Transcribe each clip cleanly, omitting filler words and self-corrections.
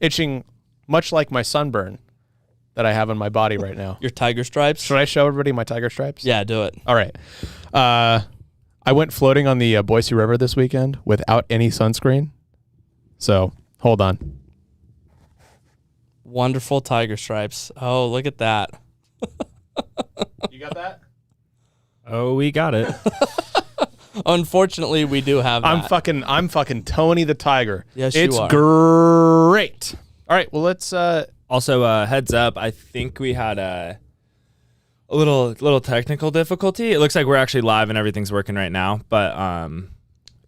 itching much like my sunburn that I have on my body right now. Your tiger stripes? Should I show everybody my tiger stripes? Yeah, do it. All right. I went floating on the Boise River this weekend without any sunscreen. So, hold on. Wonderful tiger stripes. Oh, look at that. You got that? Oh, we got it. Unfortunately, we do have that. I'm fucking Tony the Tiger. Yes, it's you are. Great. All right, well, let's... Also, heads up, I think we had a little technical difficulty. It looks like we're actually live and everything's working right now, but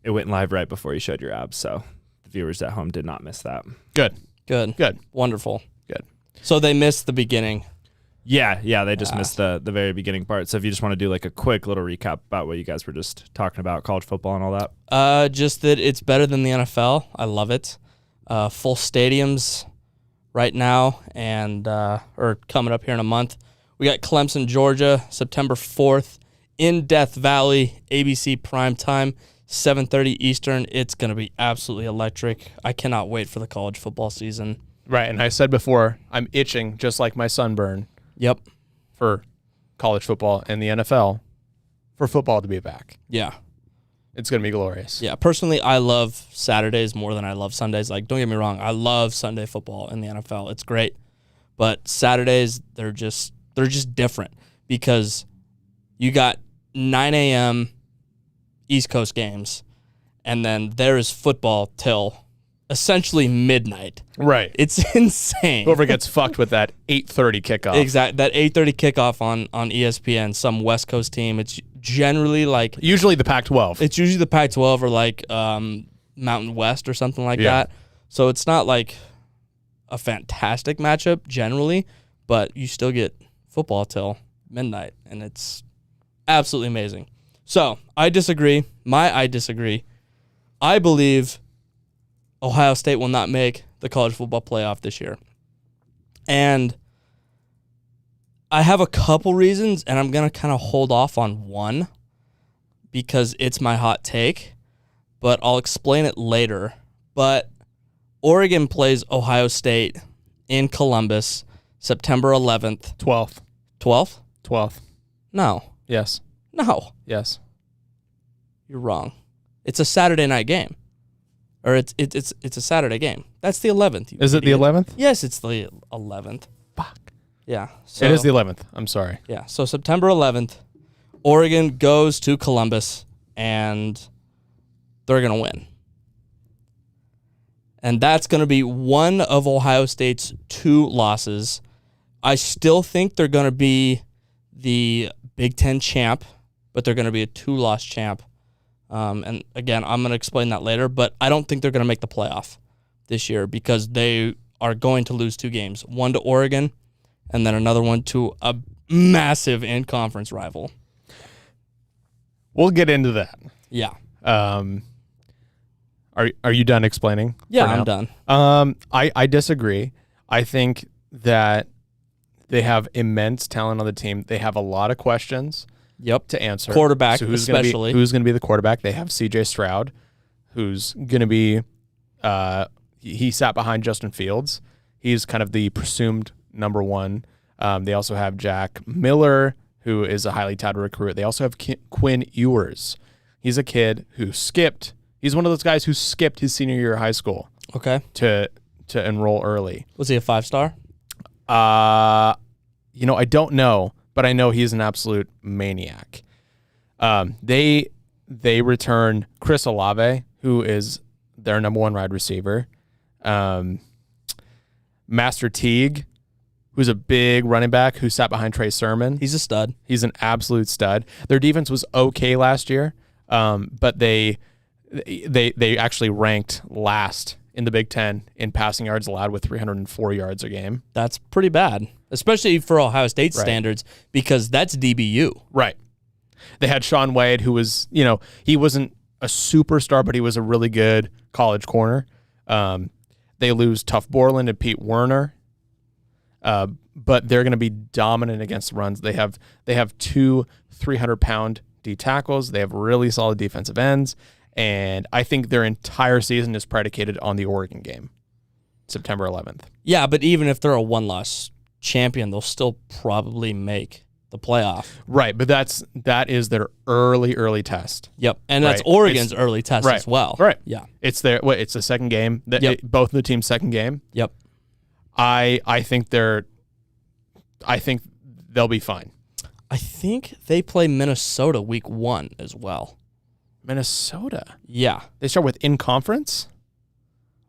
it went live right before you showed your abs, so the viewers at home did not miss that. Good. Wonderful. Good. So they missed the beginning. Yeah, they just missed the very beginning part. So if you just want to do like a quick little recap about what you guys were just talking about, college football and all that. Just that it's better than the NFL. I love it. Full stadiums right now and or coming up here in a month. We got Clemson, Georgia, September 4th in Death Valley, ABC primetime, 7:30 Eastern. It's going to be absolutely electric. I cannot wait for the college football season. Right, and I said before, I'm itching just like my sunburn. Yep. For college football and the NFL for football to be back. Yeah. It's going to be glorious. Yeah, personally, I love Saturdays more than I love Sundays. Like, don't get me wrong, I love Sunday football in the NFL. It's great. But Saturdays, they're just different because you got 9 a.m. East Coast games, and then there is football till essentially midnight. Right. It's insane. Whoever gets fucked with that 8:30 kickoff. Exactly. That 8:30 kickoff on ESPN, some West Coast team. It's generally like... Usually the Pac-12. It's usually the Pac-12 or like Mountain West or something like that. So it's not like a fantastic matchup generally, but you still get football till midnight, and it's absolutely amazing. So I disagree. I disagree. I believe Ohio State will not make the college football playoff this year. And I have a couple reasons, and I'm going to kind of hold off on one because it's my hot take, but I'll explain it later. But Oregon plays Ohio State in Columbus, September 11th. 12th. 12th? 12th. No. Yes. No. Yes. You're wrong. It's a Saturday night game. Or it's a Saturday game. That's the 11th. Is it the 11th? Yes, it's the 11th. Fuck. Yeah. So, it is the 11th. I'm sorry. Yeah. So September 11th, Oregon goes to Columbus, and they're going to win. And that's going to be one of Ohio State's 2 losses. I still think they're going to be the Big Ten champ, but they're going to be a 2-loss champ. And again, I'm going to explain that later, but I don't think they're going to make the playoff this year because they are going to lose 2 games, one to Oregon and then another one to a massive in-conference rival. We'll get into that. Yeah. Are you done explaining? Yeah, I'm done. I disagree. I think that they have immense talent on the team. They have a lot of questions. Yep. To answer. Quarterback, so who's especially. Who's going to be the quarterback? They have C.J. Stroud, who's going to be he sat behind Justin Fields. He's kind of the presumed number 1. They also have Jack Miller, who is a highly touted recruit. They also have Quinn Ewers. He's a kid who skipped. He's one of those guys who skipped his senior year of high school. Okay. To enroll early. Was he a 5-star? I don't know. But I know he's an absolute maniac. They return Chris Olave, who is their number 1 wide receiver. Master Teague, who's a big running back who sat behind Trey Sermon. He's a stud. He's an absolute stud. Their defense was okay last year, but they actually ranked last in the Big Ten in passing yards allowed with 304 yards a game. That's pretty bad, especially for Ohio State standards, because that's DBU. Right. They had Sean Wade, who was, he wasn't a superstar, but he was a really good college corner. They lose Tuff Borland and Pete Werner, but they're going to be dominant against runs. They have 2 300-pound D tackles. They have really solid defensive ends. And I think their entire season is predicated on the Oregon game. September 11th. Yeah, but even if they're a one-loss champion, they'll still probably make the playoff. Right, but that is their early test. Yep, and that's Right. Oregon's early test as well. Right. Yeah. It's it's the second game. Yep. Both of the team's second game. Yep. I think they'll be fine. I think they play Minnesota week 1 as well. Minnesota. Yeah. They start with in conference?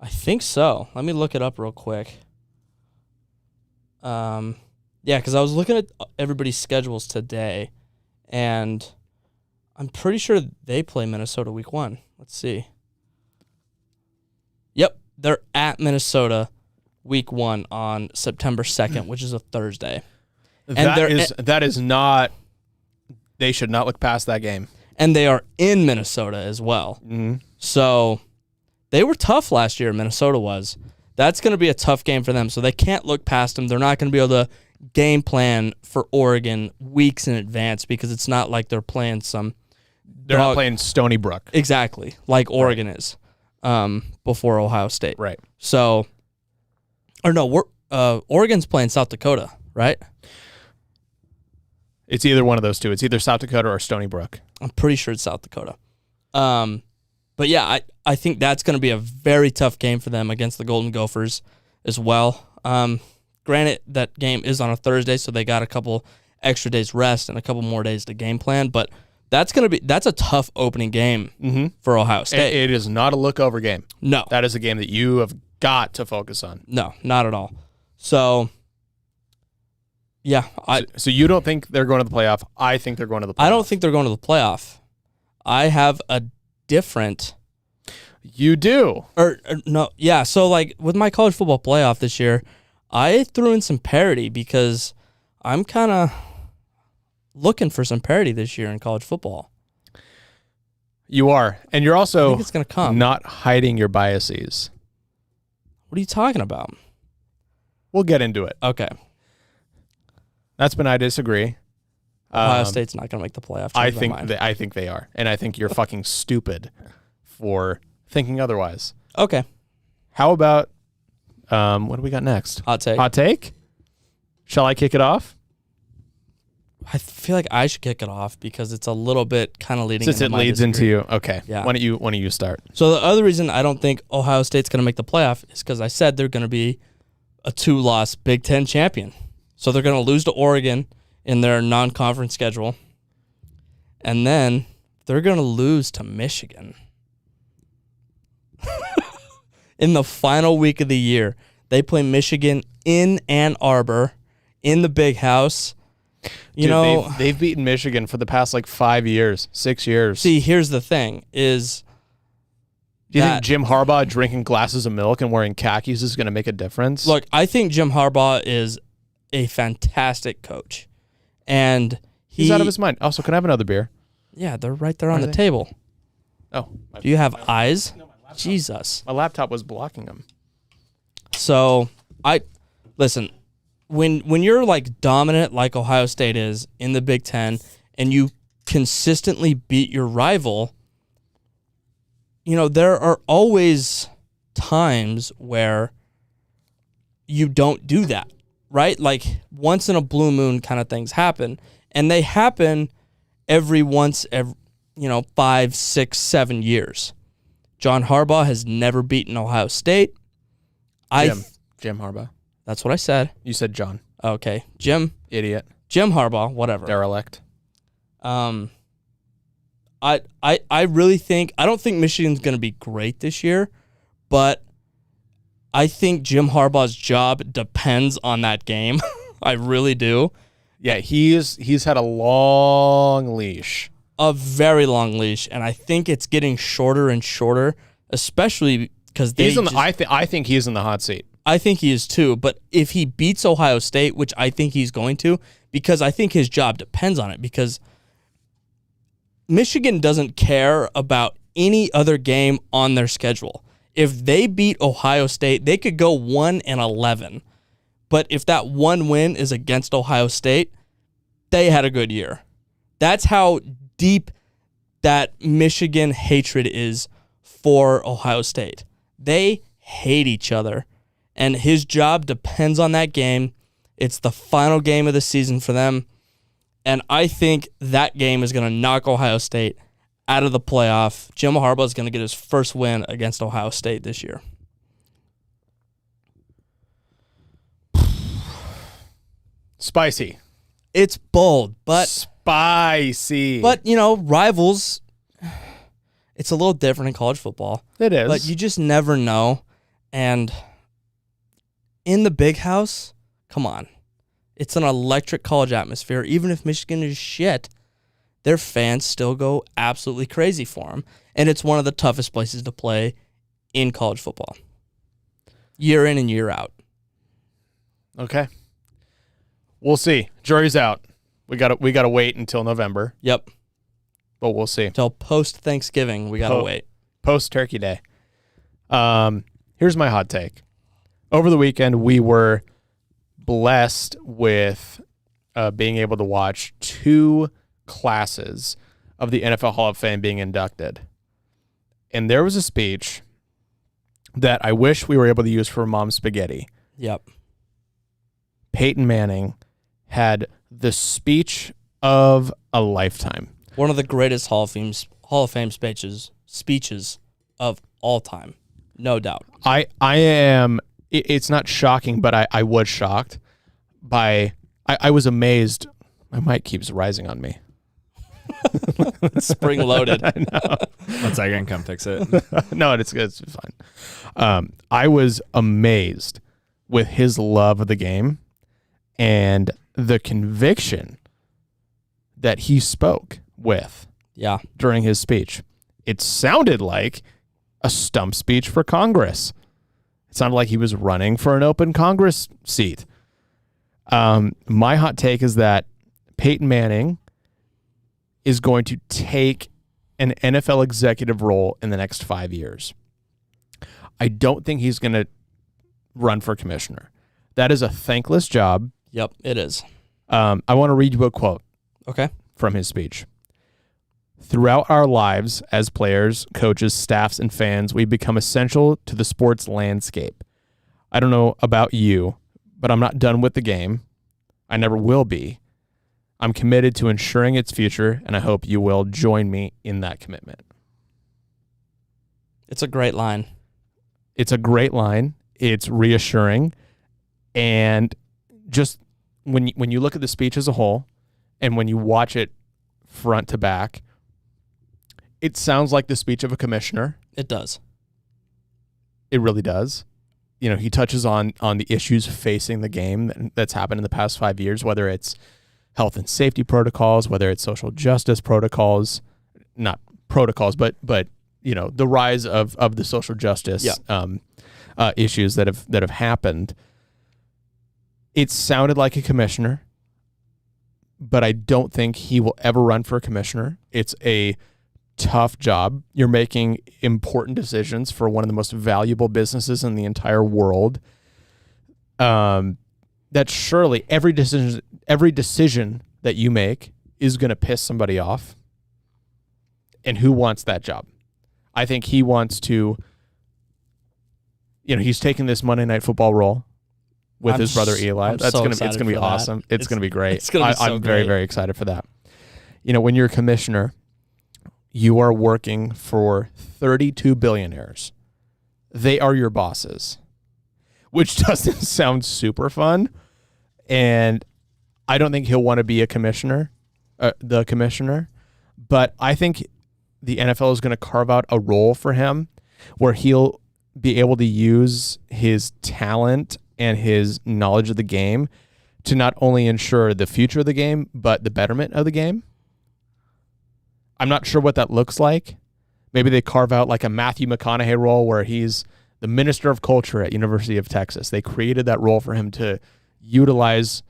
I think so. Let me look it up real quick. Yeah, because I was looking at everybody's schedules today, and I'm pretty sure they play Minnesota week 1. Let's see. Yep, they're at Minnesota week 1 on September 2nd, which is a Thursday. That is not. They should not look past that game. And they are in Minnesota as well. Mm-hmm. So they were tough last year, Minnesota was. That's going to be a tough game for them, so they can't look past them. They're not going to be able to game plan for Oregon weeks in advance because it's not like they're playing some... They're not playing Stony Brook. Exactly, like Oregon is before Ohio State. Right. So, or no, Oregon's playing South Dakota, right? It's either one of those two. It's either South Dakota or Stony Brook. I'm pretty sure it's South Dakota. But yeah, I think that's going to be a very tough game for them against the Golden Gophers as well. Granted, that game is on a Thursday, so they got a couple extra days rest and a couple more days to game plan. But that's a tough opening game for Ohio State. It is not a look-over game. No. That is a game that you have got to focus on. No, not at all. So, yeah. So you don't think they're going to the playoff. I think they're going to the playoff. I don't think they're going to the playoff. I have a different... You do. Or no, yeah. So like with my college football playoff this year, I threw in some parity because I'm kind of looking for some parity this year in college football. You are, and you're I also think it's gonna come. not hiding your biases. What are you talking about? We'll get into it. Okay, That's been I disagree. Ohio State's not gonna make the playoff. I Change my think mind. I think they are, and I think you're fucking stupid for thinking otherwise. Okay, How about what do we got next? hot take. Hot take? Shall I kick it off? I feel like I should kick it off because it's a little bit kind of leading. Since into it my leads disagree. into you. Okay. Yeah. Why don't you start? So the other reason I don't think Ohio State's going to make the playoff is because I said they're going to be a 2-loss Big Ten champion. So they're going to lose to Oregon in their non-conference schedule. And then they're going to lose to Michigan. In the final week of the year, they play Michigan in Ann Arbor, in the Big House. You Dude, know, they've beaten Michigan for the past 5 years, 6 years. see, here's the thing is... Do you think Jim Harbaugh drinking glasses of milk and wearing khakis is going to make a difference? Look, I think Jim Harbaugh is a fantastic coach. And he's out of his mind. Also, can I have another beer? Yeah, they're right there on Are the they? table. Oh. Do you have eyes? Jesus. My laptop was blocking them. So, listen, when you're dominant like Ohio State is in the Big Ten and you consistently beat your rival, there are always times where you don't do that, right? Like once in a blue moon kind of things happen, and they happen every 5, 6, 7 years. John Harbaugh has never beaten Ohio State. Jim Harbaugh. That's what I said. You said John. Okay, Jim Idiot. Harbaugh, whatever. Derelict. I really think I don't think Michigan's going to be great this year, but I think Jim Harbaugh's job depends on that game. I really do. Yeah, he's had a long leash. A very long leash, and I think it's getting shorter and shorter, especially because I think he's in the hot seat. I think he is too, but if he beats Ohio State, which I think he's going to, because I think his job depends on it, because Michigan doesn't care about any other game on their schedule. If they beat Ohio State, they could go 1-11. But if that one win is against Ohio State, they had a good year. That's how deep that Michigan hatred is for Ohio State. They hate each other. and his job depends on that game. It's the final game of the season for them, and I think that game is going to knock Ohio State out of the playoff. Jim Harbaugh is going to get his first win against Ohio State this year. Spicy. It's bold, but spicy. But, rivals, it's a little different in college football. It is. But you just never know. And in the big house, come on. It's an electric college atmosphere. Even if Michigan is shit, their fans still go absolutely crazy for them. And it's one of the toughest places to play in college football. Year in and year out. Okay. We'll see. Jury's out. We gotta wait until November. Yep. But we'll see. Until post-Thanksgiving, we gotta wait. Post-Turkey Day. Here's my hot take. Over the weekend, we were blessed with being able to watch 2 classes of the NFL Hall of Fame being inducted. And there was a speech that I wish we were able to use for Mom's Spaghetti. Yep. Peyton Manning had the speech of a lifetime. One of the greatest Hall of Fame speeches of all time. No doubt. I am, it's not shocking, but I was shocked by, I was amazed. My mic keeps rising on me. Spring loaded. I know. 1 second, come fix it. No, it's fine. I was amazed with his love of the game and the conviction that he spoke with during his speech. It sounded like a stump speech for Congress. It sounded like he was running for an open Congress seat. My hot take is that Peyton Manning is going to take an NFL executive role in the next 5 years. I don't think he's going to run for commissioner. That is a thankless job. Yep, it is. I want to read you a quote from his speech. Throughout our lives as players, coaches, staffs, and fans, we become essential to the sports landscape. I don't know about you, but I'm not done with the game. I never will be. I'm committed to ensuring its future, and I hope you will join me in that commitment. It's a great line. It's a great line. It's reassuring. And just when you look at the speech as a whole, and when you watch it front to back, it sounds like the speech of a commissioner. It does. It really does. He touches on the issues facing the game that's happened in the past 5 years, whether it's health and safety protocols, whether it's social justice protocols, not protocols, but the rise of the social justice issues that have happened. It sounded like a commissioner, but I don't think he will ever run for a commissioner. It's a tough job. You're making important decisions for one of the most valuable businesses in the entire world. That surely every decision that you make is going to piss somebody off. And who wants that job? I think he wants to, he's taking this Monday Night Football role with his brother Eli. It's going to be awesome. It's going to be great. It's going to be so I'm very, very excited for that. When you're a commissioner, you are working for 32 billionaires. They are your bosses, which doesn't sound super fun. And I don't think he'll want to be the commissioner. But I think the NFL is going to carve out a role for him where he'll be able to use his talent and his knowledge of the game to not only ensure the future of the game, but the betterment of the game. I'm not sure what that looks like. Maybe they carve out like a Matthew McConaughey role where he's the minister of culture at University of Texas. They created that role for him to utilize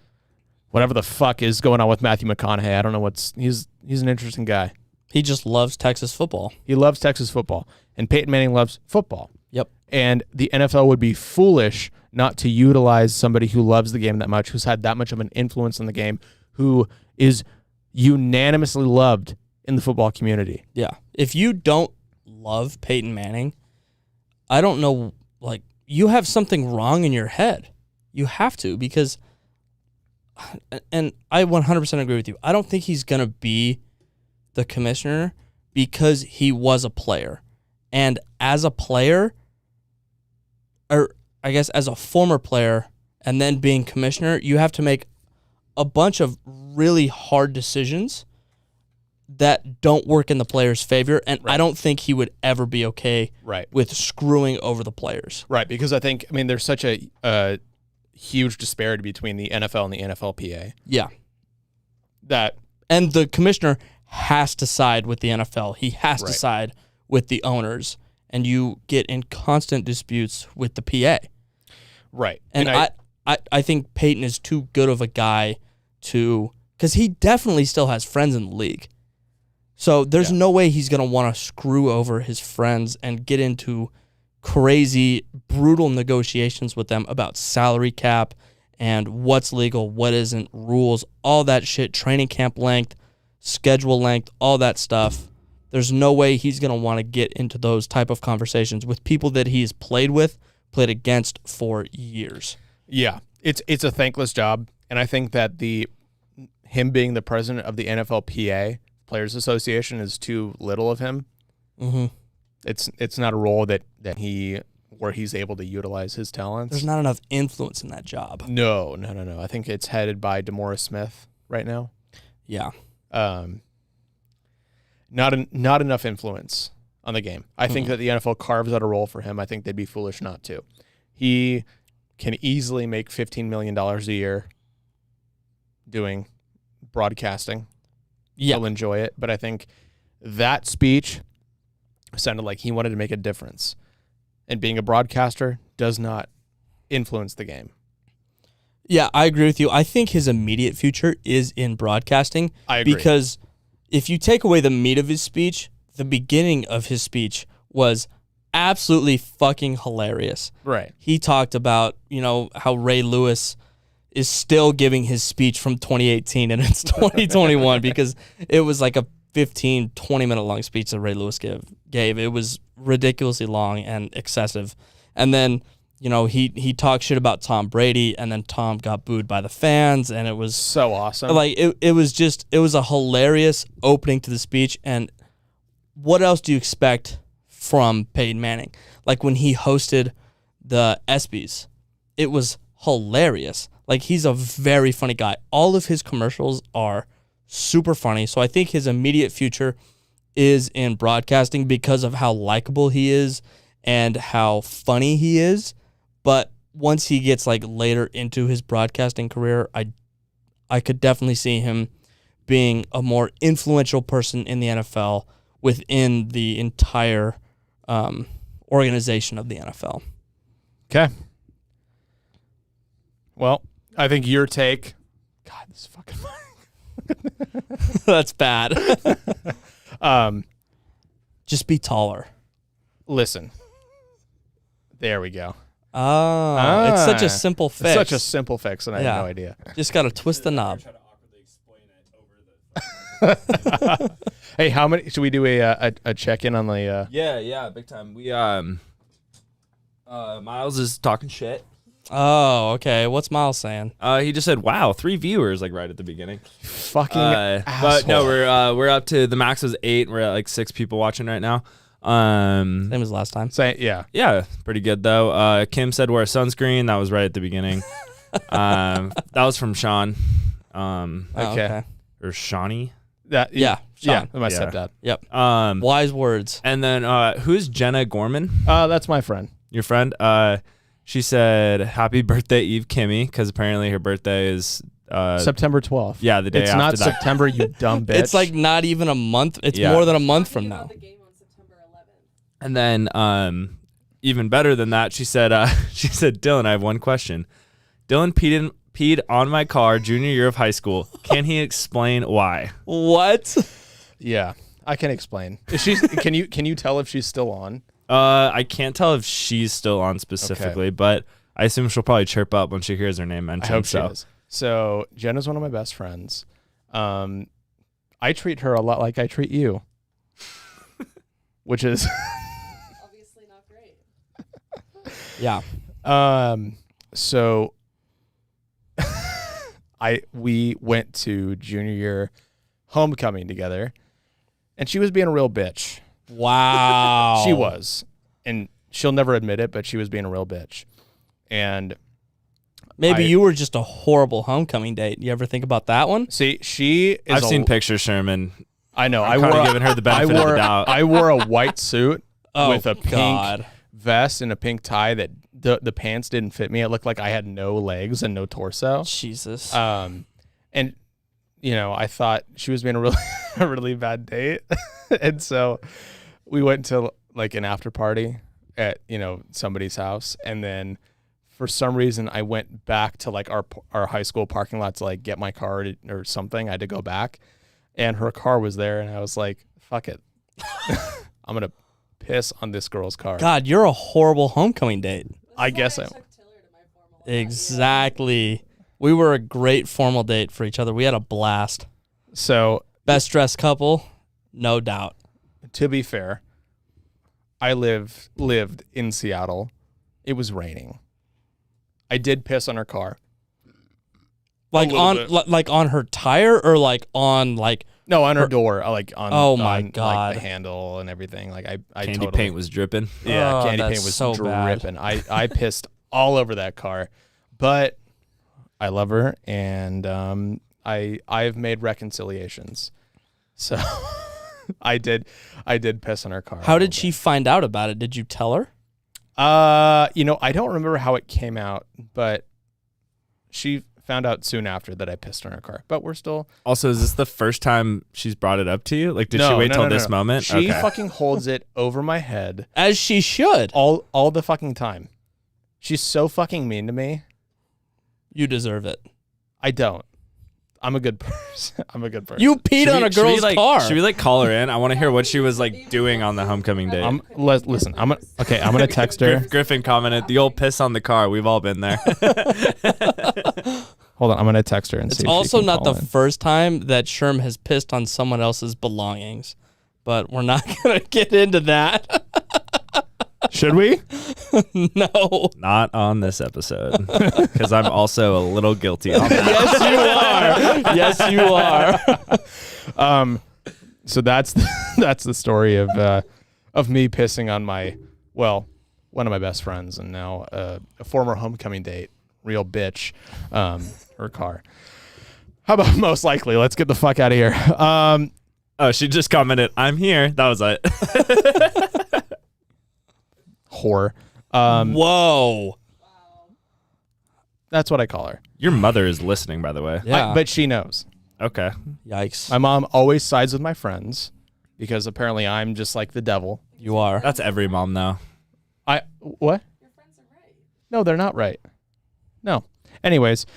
whatever the fuck is going on with Matthew McConaughey. I don't know he's an interesting guy. He just loves Texas football. He loves Texas football. And Peyton Manning loves football. Yep. And the NFL would be foolish not to utilize somebody who loves the game that much, who's had that much of an influence on the game, who is unanimously loved in the football community. Yeah. If you don't love Peyton Manning, I don't know you have something wrong in your head. You have to, because, and I 100% agree with you. I don't think he's going to be the commissioner because he was a player. And as a player, or I guess as a former player, and then being commissioner, you have to make a bunch of really hard decisions that don't work in the player's favor, and I don't think he would ever be okay with screwing over the players. Right, because I think, there's such a huge disparity between the NFL and the NFLPA. Yeah. That And the commissioner has to side with the NFL. He has to side with the owners, and you get in constant disputes with the PA. Right. And I think Peyton is too good of a guy to, because he definitely still has friends in the league. So there's no way he's going to want to screw over his friends and get into crazy, brutal negotiations with them about salary cap and what's legal, what isn't, rules, all that shit, training camp length, schedule length, all that stuff. There's no way he's going to want to get into those type of conversations with people that he's played against for years. Yeah, it's a thankless job, and I think that him being the president of the NFLPA Players Association is too little of him. Mm-hmm. It's not a role where he's able to utilize his talents. There's not enough influence in that job. No. I think it's headed by DeMaurice Smith right now. Yeah. Not enough influence on the game. I think that the NFL carves out a role for him. I think they'd be foolish not to. He can easily make $15 million a year doing broadcasting. Yeah. He'll enjoy it. But I think that speech sounded like he wanted to make a difference. And being a broadcaster does not influence the game. Yeah, I agree with you. I think his immediate future is in broadcasting. I agree. Because if you take away the meat of his speech, the beginning of his speech was absolutely fucking hilarious. Right. He talked about, how Ray Lewis is still giving his speech from 2018 and it's 2021 because it was like a 15, 20-minute long speech that Ray Lewis gave. It was ridiculously long and excessive. And then, he talked shit about Tom Brady, and then Tom got booed by the fans, and it was so awesome. Like, it was a hilarious opening to the speech. And what else do you expect from Peyton Manning? Like, when he hosted the ESPYs, it was hilarious. Like, he's a very funny guy. All of his commercials are super funny. So I think his immediate future is in broadcasting because of how likable he is and how funny he is. But once he gets later into his broadcasting career, I could definitely see him being a more influential person in the NFL within the entire organization of the NFL. Okay. Well, I think your take. God, this is fucking. That's bad. Just be taller. Listen. There we go. Oh, it's such a simple fix. It's such a simple fix, and I had no idea. Just got to twist the knob. Hey, how many? Should we do a check-in on the? Yeah, big time. We Miles is talking shit. Oh, okay. What's Miles saying? He just said, "Wow, 3 viewers!" Right at the beginning. Fucking asshole. But no, we're up to the max was 8. We're at 6 people watching right now. Same as last time. Yeah, pretty good though. Kim said wear sunscreen. That was right at the beginning. That was from Sean. Okay. Or Shawnee. Sean. Yeah, my stepdad. Yep. Wise words. And then who's Jenna Gorman? That's my friend. Your friend? She said, "Happy birthday, Eve Kimmy," because apparently her birthday is September 12th. Yeah, the day it's after not that. September, you dumb bitch. It's not even a month. It's more than a month from now. The game on September 11th. And then, even better than that, she said, "Dylan, I have one question. Dylan peed on my car junior year of high school. Can he explain why?" What? Yeah, I can explain. Can you tell if she's still on? I can't tell if she's still on specifically, but I assume she'll probably chirp up when she hears her name mentioned. I hope she is. So Jenna's one of my best friends. I treat her a lot like I treat you, which is Obviously not great. Yeah. So we went to junior year homecoming together, and she was being a real bitch. Wow. She was, and she'll never admit it, but she was being a real bitch. And maybe you were just a horrible homecoming date. You ever think about that one? see, she is. I've seen pictures, Sherman. I know. I'm kinda giving her the benefit of the doubt. I wore a white suit with a God. pink vest and a pink tie that the pants didn't fit me. It looked like I had no legs and no torso. Jesus. And I thought she was being a really bad date. And so we went to like an after party at, somebody's house. And then for some reason I went back to like our high school parking lot to like get my car or something. I had to go back and her car was there. And I was like, fuck it. I'm going to piss on this girl's car. God, you're a horrible homecoming date. I guess I took Tiller to my formal. Exactly. We were a great formal date for each other. We had a blast. So Best dressed couple, no doubt. to be fair, I lived in Seattle. It was raining. I did piss on her car. Like little on bit. like on her tire or like on like No, on her door, like on. Oh my on, God. Like, the handle and everything. Like I Candy totally, paint was dripping. Yeah, Oh, candy that's paint was so bad. dripping. I pissed all over that car, but I love her, and I've made reconciliations. So I did piss on her car. how did she find out about it? Did you tell her? I don't remember how it came out, but she found out soon after that I pissed on her car. But we're still. Also, is this the first time she's brought it up to you? Like, did she No, wait no, till no, no, this no. moment? She fucking holds it over my head As she should. all the fucking time. She's so fucking mean to me. You deserve it. I don't. I'm a good person. I'm a good person. You peed on a girl's car. Should we like call her in? I want to hear what she was like doing on the homecoming date. Listen. I'm gonna text her. Griffin commented, "The old piss on the car. We've all been there." Hold on. I'm gonna text her and It's see. If also she can not the call in. first time that Sherm has pissed on someone else's belongings, but we're not going to get into that. Should we? No. Not on this episode, because I'm also a little guilty on that. Yes, you are. Yes, you are. So that's the story of me pissing on one of my best friends and now a former homecoming date, real bitch, her car. How about most likely? Let's get the fuck out of here. Oh, she just commented, "I'm here." That was it. Whore. Whoa. That's what I call her. Your mother is listening, by the way. Yeah. But she knows. Okay. Yikes. My mom always sides with my friends because apparently I'm just like the devil. You are. That's every mom, though. What? Your friends are right. No, they're not right. No. Anyways,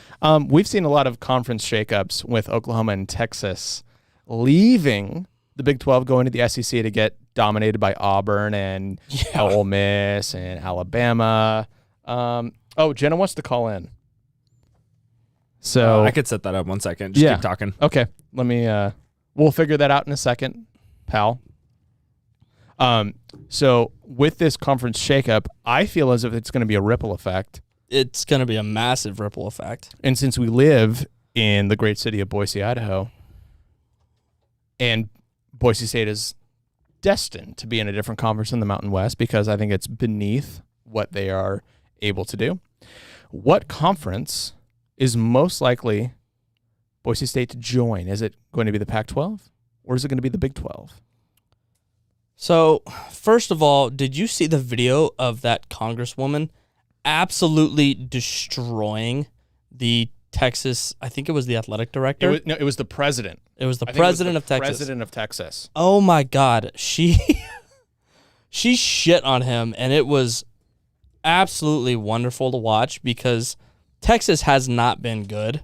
we've seen a lot of conference shakeups with Oklahoma and Texas leaving the Big 12, going to the SEC to get dominated by Auburn and Ole Miss and Alabama. Jenna wants to call in. So I could set that up 1 second. Just keep talking. Okay, let me. We'll figure that out in a second, pal. So with this conference shakeup, I feel as if it's going to be a ripple effect. It's going to be a massive ripple effect. And since we live in the great city of Boise, Idaho, and Boise State is destined to be in a different conference in the Mountain West because I think it's beneath what they are able to do. What conference is most likely Boise State to join? Is it going to be the Pac-12 or is it going to be the Big 12? So, first of all, did you see the video of that congresswoman absolutely destroying the Texas, I think it was the athletic director? It was the president. It was the I think it was president the of Texas. President of Texas. Oh my God. She shit on him, and it was absolutely wonderful to watch because Texas has not been good.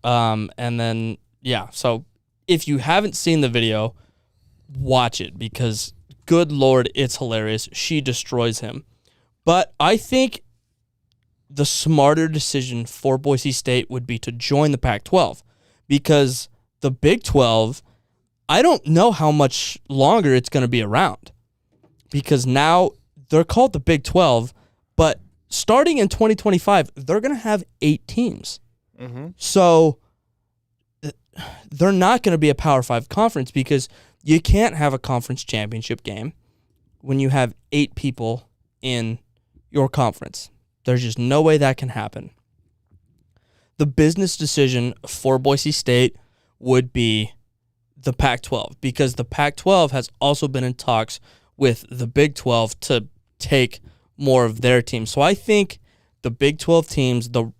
So if you haven't seen the video, watch it because good Lord, it's hilarious. She destroys him. But I think the smarter decision for Boise State would be to join the Pac-12 because the Big 12, I don't know how much longer it's going to be around because now they're called the Big 12, But starting in 2025, they're going to have 8 teams. Mm-hmm. So they're not going to be a Power 5 conference because you can't have a conference championship game when you have 8 people in your conference. There's just no way that can happen. The business decision for Boise State would be the Pac-12 because the Pac-12 has also been in talks with the Big 12 to take more of their teams. So I think the Big 12 teams, the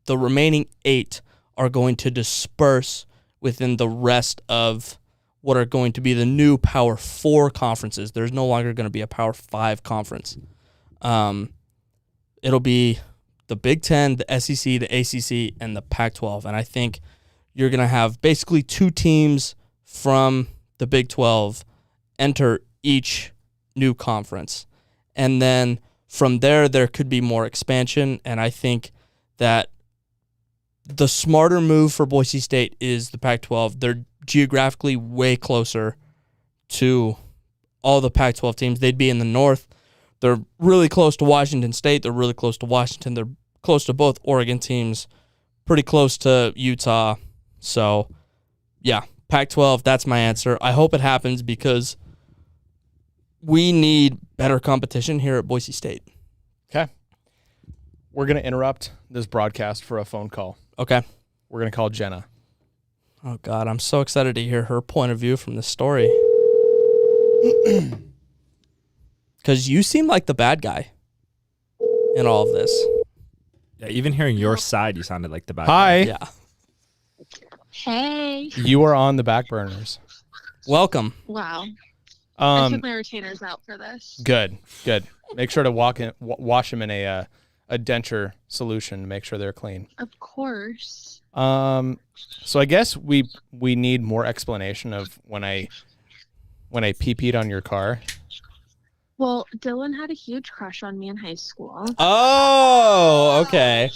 remaining 8, are going to disperse within the rest of what are going to be the new Power 4 conferences. There's no longer going to be a Power 5 conference. It'll be the Big 10, the SEC, the ACC, and the Pac-12. And I think you're going to have basically 2 teams from the Big 12 enter each new conference. And then from there could be more expansion. And I think that the smarter move for Boise State is the Pac-12. They're geographically way closer to all the Pac-12 teams. They'd be in the north. They're really close to Washington State. They're really close to Washington. They're close to both Oregon teams, pretty close to Utah. So, yeah, Pac-12, that's my answer. I hope it happens because we need better competition here at Boise State. Okay. We're going to interrupt this broadcast for a phone call. Okay. We're going to call Jenna. Oh, God, I'm so excited to hear her point of view from this story. Because you seem like the bad guy in all of this. Yeah, even hearing your side, you sounded like the bad Hi. Yeah. Hey. You are on the Backburners. Welcome. Wow. I took Um, my retainers out for this. good. Make sure to wash them in a denture solution to make sure they're clean. Of course. So I guess we need more explanation of when I pee-peed on your car. Well, Dylan had a huge crush on me in high school. Oh, okay.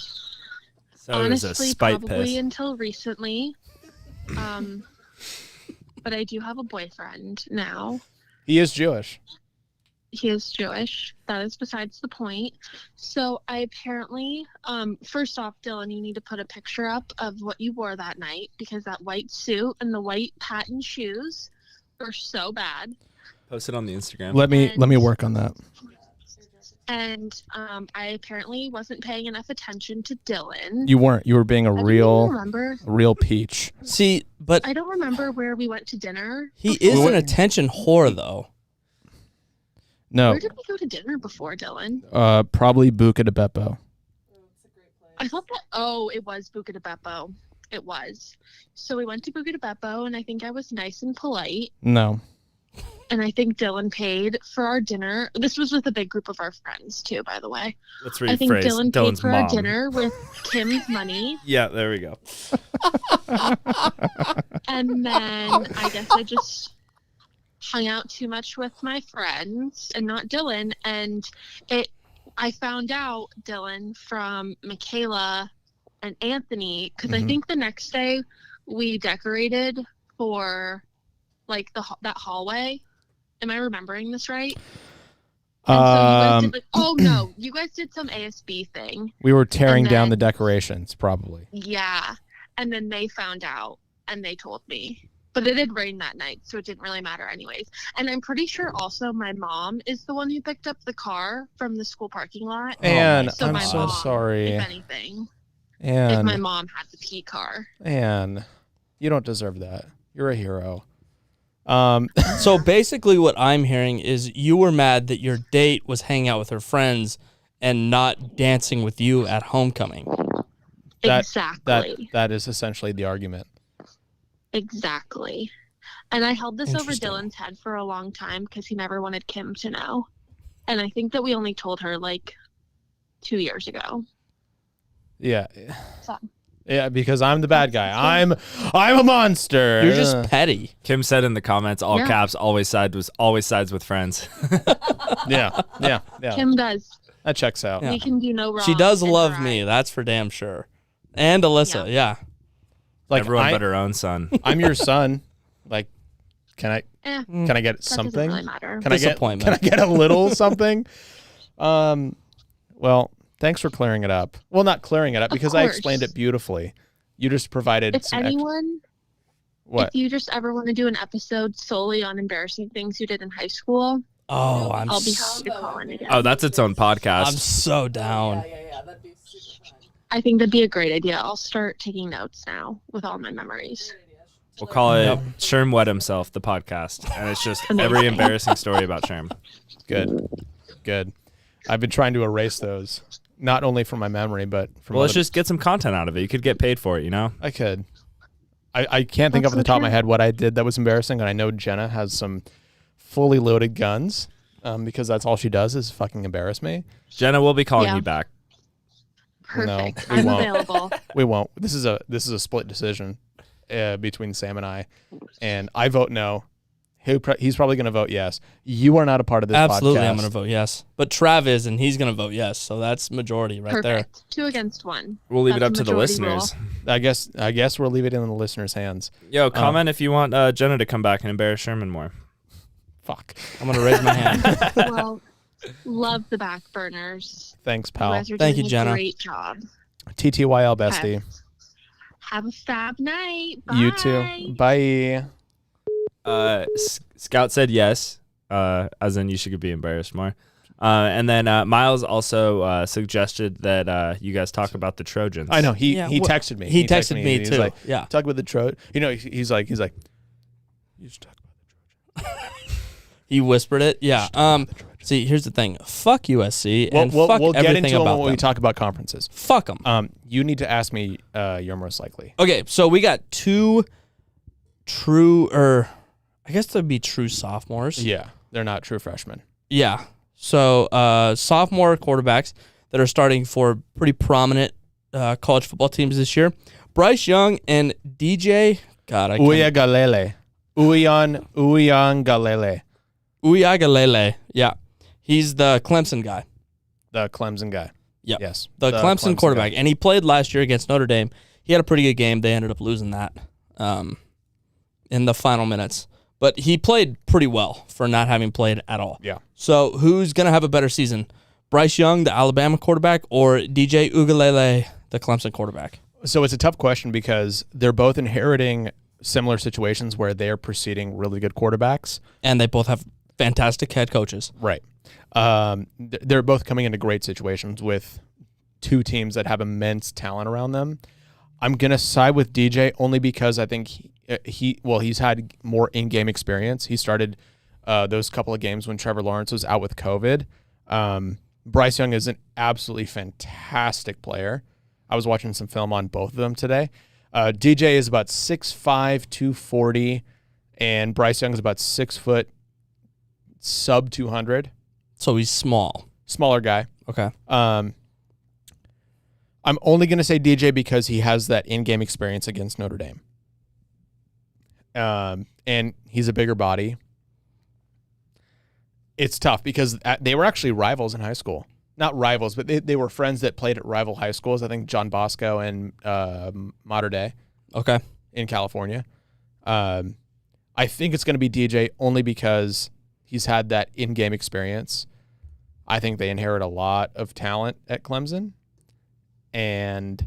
So it was a Honestly, spite probably piss. until recently. But I do have a boyfriend now. He is Jewish. He is Jewish. That is besides the point. So I apparently, first off, Dylan, you need to put a picture up of what you wore that night because that white suit and the white patent shoes were so bad. Post it on the Instagram. Let me work on that. And I apparently wasn't paying enough attention to Dylan. You weren't. You were being a I don't real even remember. peach. See, but I don't remember where we went to dinner. he is an attention whore, though. No. Where did we go to dinner before, Dylan? Probably Buca de Beppo. I thought that, it was Buca de Beppo. It was. So we went to Buca de Beppo, and I think I was nice and polite. No. And I think Dylan paid for our dinner. This was with a big group of our friends, too, by the way. Let's I think rephrase. Dylan paid Dylan's for mom. our dinner with Kim's money. Yeah, there we go. And then I guess I just hung out too much with my friends and not Dylan. And I found out, Dylan, from Michaela and Anthony, because I think the next day we decorated for like that hallway. Am I remembering this right? And so you guys did you guys did some ASB thing. We were tearing And down the then- decorations, probably. Yeah. And then they found out and they told me. But it did rain that night, so it didn't really matter anyways. And I'm pretty sure also my mom is the one who picked up the car from the school parking lot. And So I'm my so mom, sorry. if anything. If my And mom had the P car. you don't deserve that. You're a hero. So basically what I'm hearing is you were mad that your date was hanging out with her friends and not dancing with you at homecoming. Exactly. That is essentially the argument. Exactly. And I held this over Interesting. Dylan's head for a long time because he never wanted Kim to know. And I think that we only told her like 2 years ago. Yeah. So. Yeah, because I'm the bad guy. I'm a monster. You're just petty. Kim said in the comments, all Yeah. caps, always sides with friends. yeah. Kim does. That checks out. Yeah. We can do no wrong. She does in her love me, eyes. that's for damn sure. And Alyssa, yeah. Like Everyone but her own son. I'm your son. Like, can I Eh, get that something? doesn't really matter. Can I Disappointment. get a little something? Well, thanks for clearing it up. Well, not clearing it up Of because I course. explained it beautifully. You just provided If some anyone, what? if you just ever want to do an episode solely on embarrassing things you did in high school, Oh, I'll be happy to call in again. Oh, that's its own podcast. I'm so down. Yeah. That'd be super fun. I think that'd be a great idea. I'll start taking notes now with all my memories. We'll call it Yep. Sherm Wet Himself, the podcast. And it's just Amazing. every embarrassing story about Sherm. Good. I've been trying to erase those, not only from my memory, but from. Well, let's other- just get some content out of it. You could get paid for it, you know? I could. I can't think That's off the so top of my true. head what I did that was embarrassing, and I know Jenna has some fully loaded guns, because that's all she does is fucking embarrass me. Jenna, we'll be calling Yeah. you back. Perfect. we I'm won't. available. We won't. This is a split decision between Sam and I vote no. He's probably going to vote yes. You are not a part of this Absolutely, podcast. I'm going to vote yes. But Trav is, and he's going to vote yes. So that's majority right there. Perfect. 2 against 1. We'll leave it That's up the to the majority listeners. I guess we'll leave it in the listeners' hands. Yo, comment if you want Jenna to come back and embarrass Sherman more. Fuck. I'm going to raise my hand. Well, love the Backburners. Thanks, You pal. guys are Thank doing you, Jenna. a great job. TTYL bestie. Have a fab night. Bye. You too. Bye. Scout said yes, as in you should be embarrassed more. And then Miles also suggested that you guys talk about the Trojans. I know he Yeah, texted me. He texted me He's too. like, Yeah. talk about the Trojan. You know, he's like, you should talk about He whispered it. Yeah. See, here's the thing. Fuck USC and we'll fuck get everything into them about when them. we talk about conferences. Fuck them. You need to ask me your most likely. Okay, so we got 2 true, or I guess they'd be true sophomores. Yeah, they're not true freshmen. Yeah. So sophomore quarterbacks that are starting for pretty prominent college football teams this year. Bryce Young and DJ. God, I can't. Uyagalele. Uyangalele. Uyagalele. Yeah. He's the Clemson guy. The Clemson guy. Yep. Yes. The Clemson quarterback. guy. And he played last year against Notre Dame. He had a pretty good game. They ended up losing that in the final minutes. But he played pretty well for not having played at all. Yeah. So who's going to have a better season? Bryce Young, the Alabama quarterback, or DJ Ugalele, the Clemson quarterback? So it's a tough question because they're both inheriting similar situations where they're preceding really good quarterbacks. And they both have fantastic head coaches. Right. They're both coming into great situations with 2 teams that have immense talent around them. I'm going to side with DJ only because I think he's had more in-game experience. He started those couple of games when Trevor Lawrence was out with COVID. Bryce Young is an absolutely fantastic player. I was watching some film on both of them today. DJ is about 6'5", 240, and Bryce Young is about 6 foot, sub 200. So he's small. Smaller guy. Okay. I'm only going to say DJ because he has that in-game experience against Notre Dame. And he's a bigger body. It's tough because they were actually rivals in high school. Not rivals, but they were friends that played at rival high schools. I think John Bosco and Mater Dei Okay. in California. I think it's going to be DJ only because he's had that in-game experience. I think they inherit a lot of talent at Clemson. And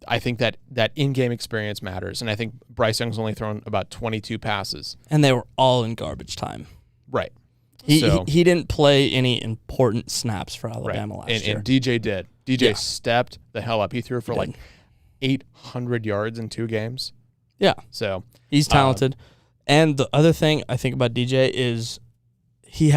I think that in-game experience matters. And I think Bryce Young's only thrown about 22 passes. And they were all in garbage time. Right. He So- he didn't play any important snaps for Alabama last year. And DJ did. DJ Yeah. stepped the hell up. He threw for He like did. 800 yards in 2 games. Yeah. So He's talented. And the other thing I think about DJ is he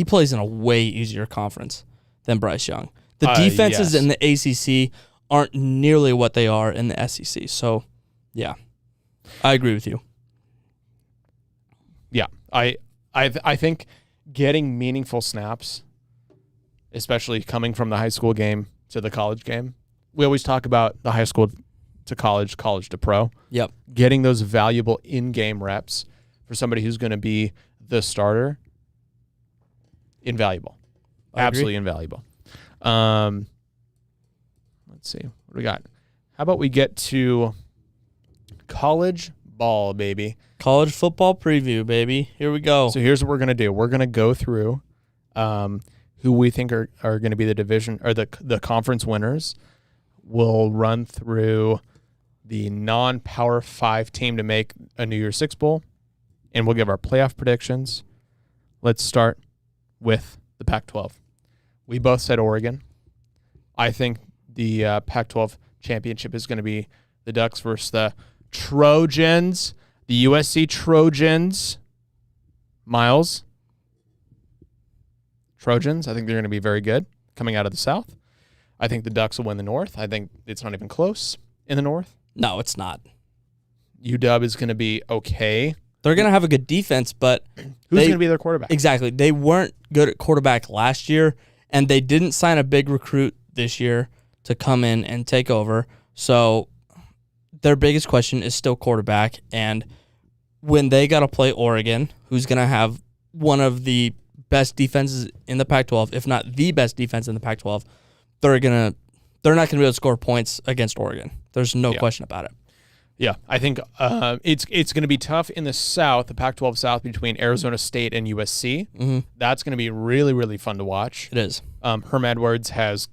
plays in a way easier conference than Bryce Young. The defenses yes. in the ACC aren't nearly what they are in the SEC. So, yeah, I agree with you. yeah, I think getting meaningful snaps, especially coming from the high school game to the college game. We always talk about the high school to college, college to pro. Yep. Getting those valuable in-game reps for somebody who's going to be the starter, invaluable. I agree. Absolutely invaluable. Let's see. What do we got? How about we get to college ball, baby? College football preview, baby. Here we go. So here's what we're going to do. We're going to go through who we think are going to be the division or the conference winners. We'll run through the non-Power 5 team to make a New Year's Six Bowl, and we'll give our playoff predictions. Let's start with the Pac-12. We both said Oregon. I think the Pac-12 championship is going to be the Ducks versus the Trojans, the USC Trojans. Miles, Trojans, I think they're going to be very good coming out of the South. I think the Ducks will win the North. I think it's not even close in the North. No, it's not. UW is going to be okay. They're going to have a good defense, but who's going to be their quarterback? Exactly. They weren't good at quarterback last year, and they didn't sign a big recruit this year to come in and take over. So their biggest question is still quarterback, and when they got to play Oregon, who's going to have one of the best defenses in the Pac-12, if not the best defense in the Pac-12, they're not going to be able to score points against Oregon. There's no question about it. Yeah, I think it's going to be tough in the South, the Pac-12 South, between Arizona State and USC. Mm-hmm. That's going to be really, really fun to watch. It is. Herm Edwards has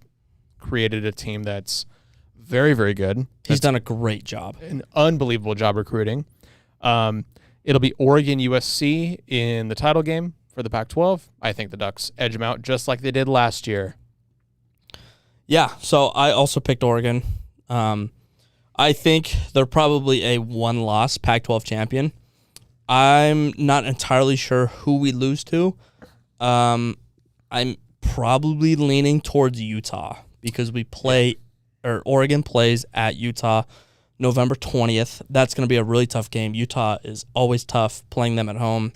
created a team that's very, very good. He's done a great job. An unbelievable job recruiting. It'll be Oregon USC in the title game for the Pac-12. I think the Ducks edge them out just like they did last year. Yeah, so I also picked Oregon. I think they're probably a one-loss Pac-12 champion. I'm not entirely sure who we lose to. I'm probably leaning towards Utah because Oregon plays at Utah November 20th. That's going to be a really tough game. Utah is always tough. Playing them at home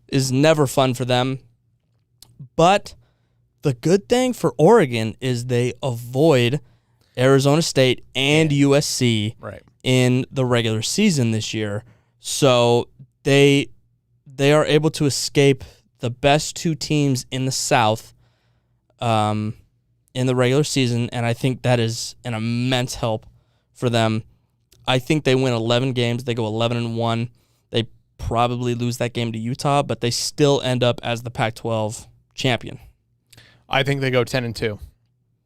is never fun for them. But the good thing for Oregon is they avoid Arizona State and USC in the regular season this year. So they are able to escape the best two teams in the South in the regular season, and I think that is an immense help for them. I think they win 11 games. They go 11-1. They probably lose that game to Utah, but they still end up as the Pac-12 champion. I think they go 10-2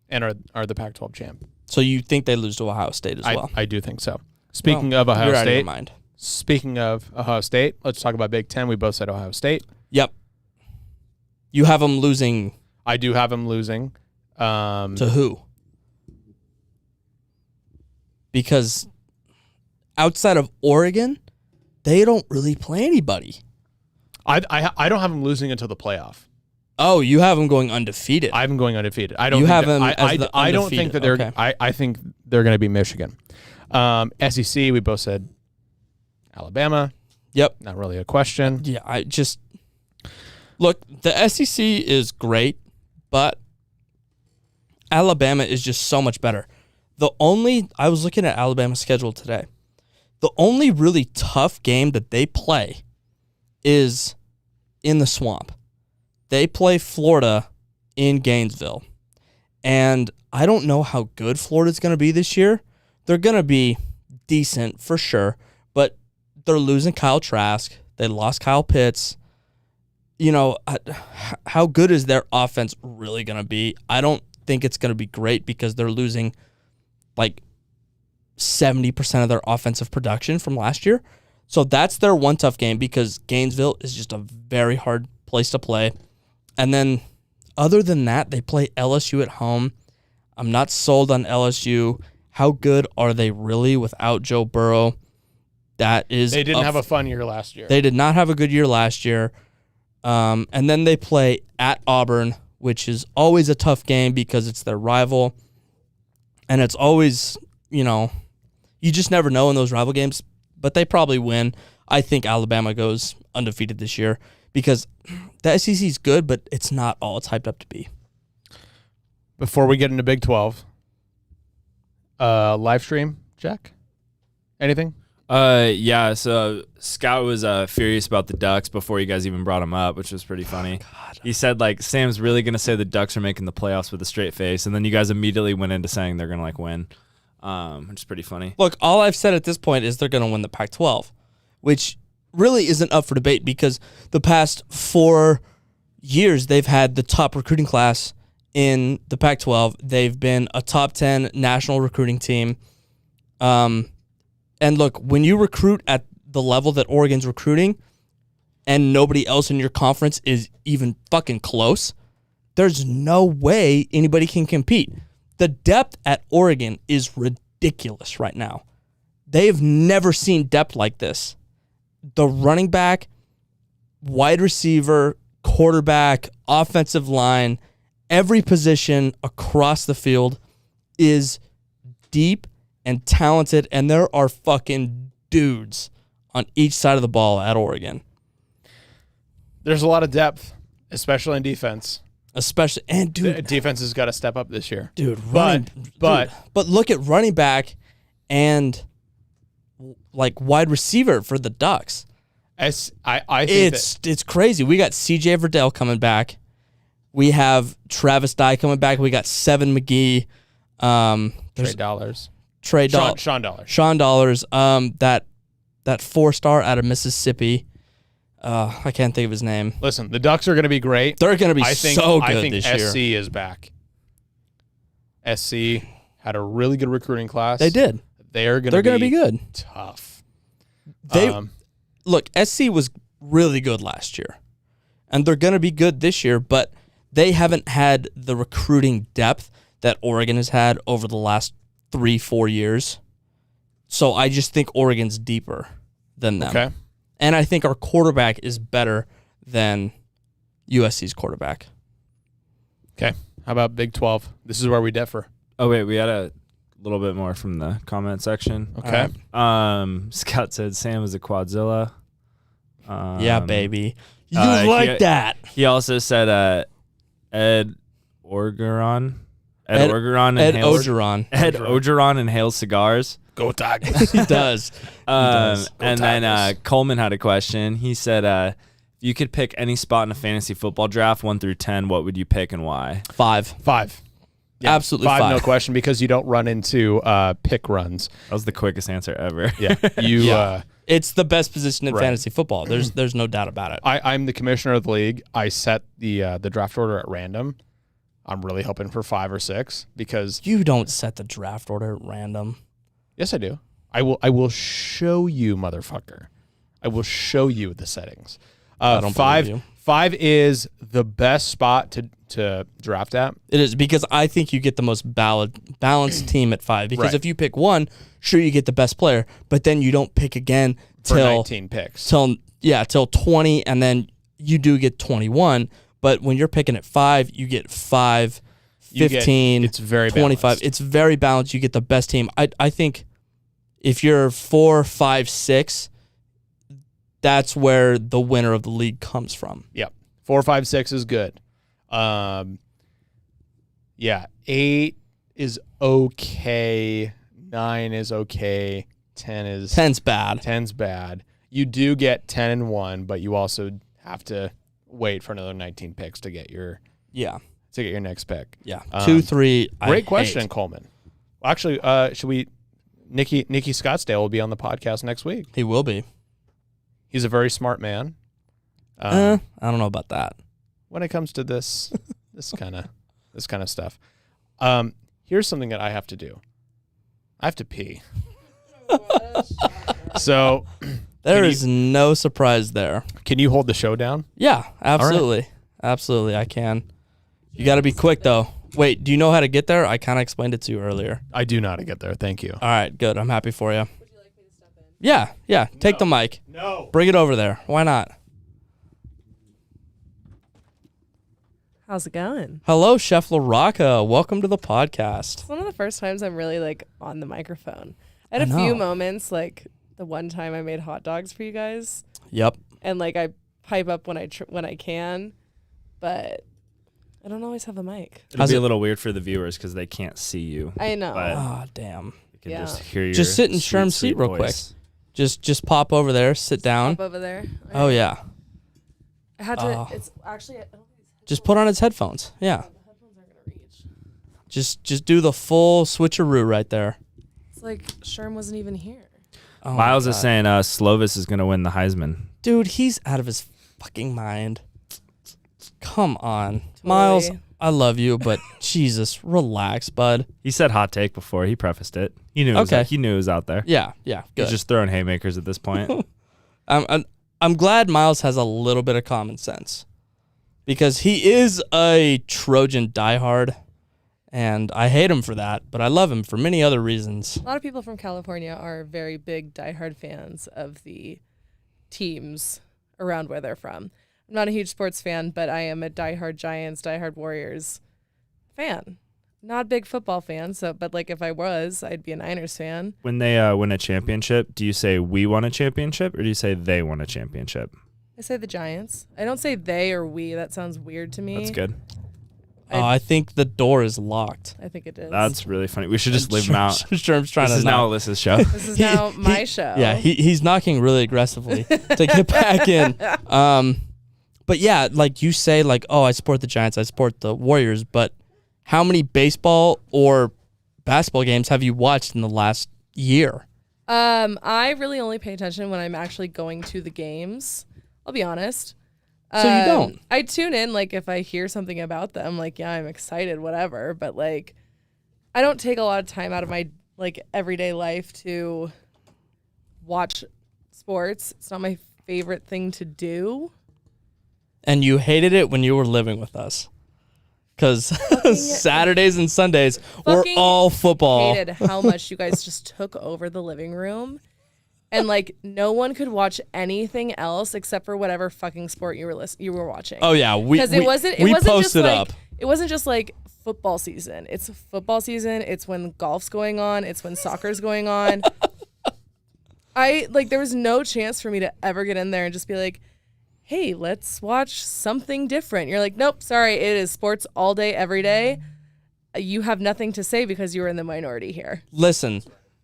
and are the Pac-12 champ. So you think they lose to Ohio State as well? I do think so. Speaking of Ohio you're out of your State, mind. Speaking of Ohio State, let's talk about Big Ten. We both said Ohio State. Yep. You have them losing. I do have them losing. To who? Because outside of Oregon, they don't really play anybody. I don't have them losing until the playoff. Oh, you have them going undefeated. I have them going undefeated. I don't. You think have that, them as the I don't think that they're. Okay. I think they're going to be Michigan. SEC. We both said Alabama. Yep. Not really a question. Yeah. Look. The SEC is great, but Alabama is just so much better. I was looking at Alabama's schedule today. The only really tough game that they play is in the Swamp. They play Florida in Gainesville. And I don't know how good Florida's going to be this year. They're going to be decent for sure, but they're losing Kyle Trask. They lost Kyle Pitts. You know, how good is their offense really going to be? I don't think it's going to be great because they're losing like 70% of their offensive production from last year. So that's their one tough game because Gainesville is just a very hard place to play. And then other than that, they play LSU at home. I'm not sold on LSU. How good are they really without Joe Burrow? They didn't have a fun year last year. They did not have a good year last year. And then they play at Auburn, which is always a tough game because it's their rival. And it's always, you just never know in those rival games, but they probably win. I think Alabama goes undefeated this year because the SEC is good, but it's not all it's hyped up to be. Before we get into Big 12, live stream, Jack? Anything? Yeah, so Scott was furious about the Ducks before you guys even brought him up, which was pretty funny. God. He said, Sam's really going to say the Ducks are making the playoffs with a straight face, and then you guys immediately went into saying they're going to, win, which is pretty funny. Look, all I've said at this point is they're going to win the Pac-12, which really isn't up for debate because the past 4 years they've had the top recruiting class in the Pac-12. They've been a top 10 national recruiting team. And look, when you recruit at the level that Oregon's recruiting and nobody else in your conference is even fucking close, there's no way anybody can compete. The depth at Oregon is ridiculous right now. They've never seen depth like this. The running back, wide receiver, quarterback, offensive line, every position across the field is deep and talented, and there are fucking dudes on each side of the ball at Oregon. There's a lot of depth, especially in defense. And dude, The defense has got to step up this year. dude, But look at running back and like wide receiver for the Ducks. I think It's crazy. We got CJ Verdell coming back. We have Travis Dye coming back. We got Seven McGee. Trade dollars. Trey Dollars. Sean Dollars. Sean Dollars. That 4-star out of Mississippi. I can't think of his name. Listen, the Ducks are going to be great. They're going to be I think this year. SC is back. SC had a really good recruiting class. They did. They're going to be good. Tough. Look, SC was really good last year, and they're going to be good this year, but they haven't had the recruiting depth that Oregon has had over the last 3-4 years. So I just think Oregon's deeper than them. Okay. And I think our quarterback is better than USC's quarterback. Okay. How about Big 12? This is where we differ. Oh wait, we had a little bit more from the comment section. Okay. Scott said Sam is a quadzilla. Yeah, baby. You he- that. He also said Ed Orgeron. Ed Orgeron Ed inhales Ogeron. Ed Ogeron inhales cigars. Go Tigers. He does. And Tigers. then Coleman had a question. He said, if you could pick any spot in a fantasy football draft, 1 through 10, what would you pick and why? 5. 5. Yeah, Absolutely 5. No question, because you don't run into pick runs. That was the quickest answer ever. Yeah. You. It's the best position in Right. fantasy football. There's no doubt about it. I'm the commissioner of the league. I set the draft order at random. I'm really hoping for 5 or 6 because You don't set the draft order at random. yes, I do. I will show you, motherfucker. I will show you the settings. I don't believe you. 5 is the best spot to draft at. It is, because I think you get the most balanced team at 5. Because Right. if you pick 1, sure, you get the best player, but then you don't pick again For till 19 picks. till 20, and then you do get 21. But when you're picking at 5, you get 5, You get- 15, it's very 25. balanced. It's very balanced. You get the best team. I think if you're 4, 5, 6, that's where the winner of the league comes from. Yep. 4, 5, 6 is good. 8 is okay. 9 is okay. 10's bad. 10's bad. You do get 10 and 1, but you also have to wait for another 19 picks to get your Yeah. next pick. Yeah. 2, 3. Great question, Coleman. Well, actually, should we? Nikki Scottsdale will be on the podcast next week. He will be. He's a very smart man. I don't know about that. When it comes to this kind of stuff, here's something that I have to do. I have to pee. So There is no surprise there. can you hold the show down? Yeah, absolutely. Absolutely, I can. You got to be quick, though. Wait, do you know how to get there? I kind of explained it to you earlier. I do know how to get there. Thank you. All right, good. I'm happy for you. Would you like me to step in? Yeah. Take the mic. No. Bring it over there. Why not? How's it going? Hello, Chef LaRocca. Welcome to the podcast. It's one of the first times I'm really like on the microphone. I had I a few know. moments, like the one time I made hot dogs for you guys, Yep. and like I pipe up when I can, but I don't always have a mic. It'll How's be it- a little weird for the viewers because they can't see you. I know. But Ah, damn. you can Yeah. just hear your Just sit in sweet, Sherm's sweet seat real voice. Just pop over there, sit down. Up over there. Oh yeah. I had to. Oh. It's actually. I don't think Just put on his headphones. Yeah. the headphones aren't gonna reach. Just do the full switcheroo right there. It's like Sherm wasn't even here. Oh my Miles is God. saying Slovis is going to win the Heisman. Dude, he's out of his fucking mind. come on. Miles, I love you, but Jesus, relax, bud. He said hot take before. He prefaced it. He knew. He knew it was out there. Yeah, good. He's just throwing haymakers at this point. I'm glad Miles has a little bit of common sense because he is a Trojan diehard, and I hate him for that, but I love him for many other reasons. A lot of people from California are very big diehard fans of the teams around where they're from. I'm not a huge sports fan, but I am a diehard Giants, diehard Warriors fan. Not a big football fan, but like if I was, I'd be a Niners fan. When they win a championship, do you say we won a championship or do you say they won a championship? I say the Giants. I don't say they or we. That sounds weird to me. That's good. I think the door is locked. I think it is. That's really funny. We should just leave him out. Sherm's trying This to is now Alyssa's show. This is now my show. Yeah, he's knocking really aggressively to get back in. But yeah, like you say, like, oh, I support the Giants, I support the Warriors, but how many baseball or basketball games have you watched in the last year? I really only pay attention when I'm actually going to the games. I'll be honest. So you don't? I tune in, like, if I hear something about them, like, yeah, I'm excited, whatever. But, like, I don't take a lot of time out of my, like, everyday life to watch sports. It's not my favorite thing to do. And you hated it when you were living with us. Because Saturdays and Sundays were all football. Hated how much you guys just took over the living room. And, like, no one could watch anything else except for whatever fucking sport you were watching. Oh, yeah. Because it wasn't posted just like, up. It wasn't just like football season. It's football season. It's when golf's going on. It's when soccer's going on. There was no chance for me to ever get in there and just be like, hey, let's watch something different. You're like, nope, sorry, it is sports all day, every day. You have nothing to say because you were in the minority here. Listen,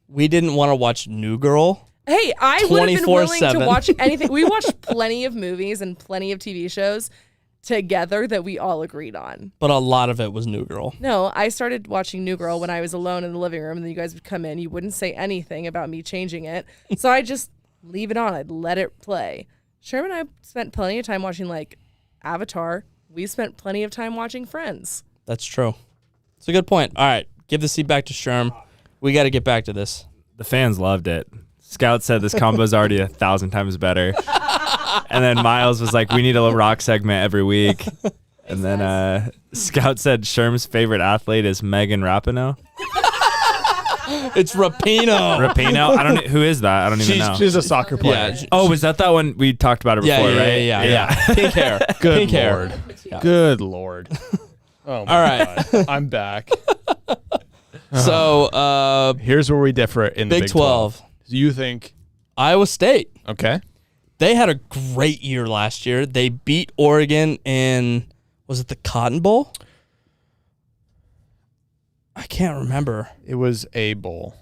we didn't want to watch New Girl. Hey, I would have been willing to 24/7. watch anything. We watched plenty of movies and plenty of TV shows together that we all agreed on. But a lot of it was New Girl. No, I started watching New Girl when I was alone in the living room, and then you guys would come in. You wouldn't say anything about me changing it. So I'd just leave it on. I'd let it play. Sherman and I spent plenty of time watching, like, Avatar. We spent plenty of time watching Friends. That's true. It's a good point. All right, give the seat back to Sherm. We got to get back to this. The fans loved it. Scout said this combo is already 1,000 times better. And then Miles was like, we need a rock segment every week. And then Scout said Sherm's favorite athlete is Megan Rapinoe. It's Rapinoe. Rapinoe? I don't know. Who is that? I don't even know. She's a soccer player. Yeah. Oh, was that one we talked about her before, right? Yeah. Pink hair. Good Pink hair. Lord. Yeah. Good Lord. Oh, my All right. God. I'm back. So, Here's where we differ in the Big 12. Do you think? Iowa State. Okay. They had a great year last year. They beat Oregon in, was it the Cotton Bowl? I can't remember. It was a bowl.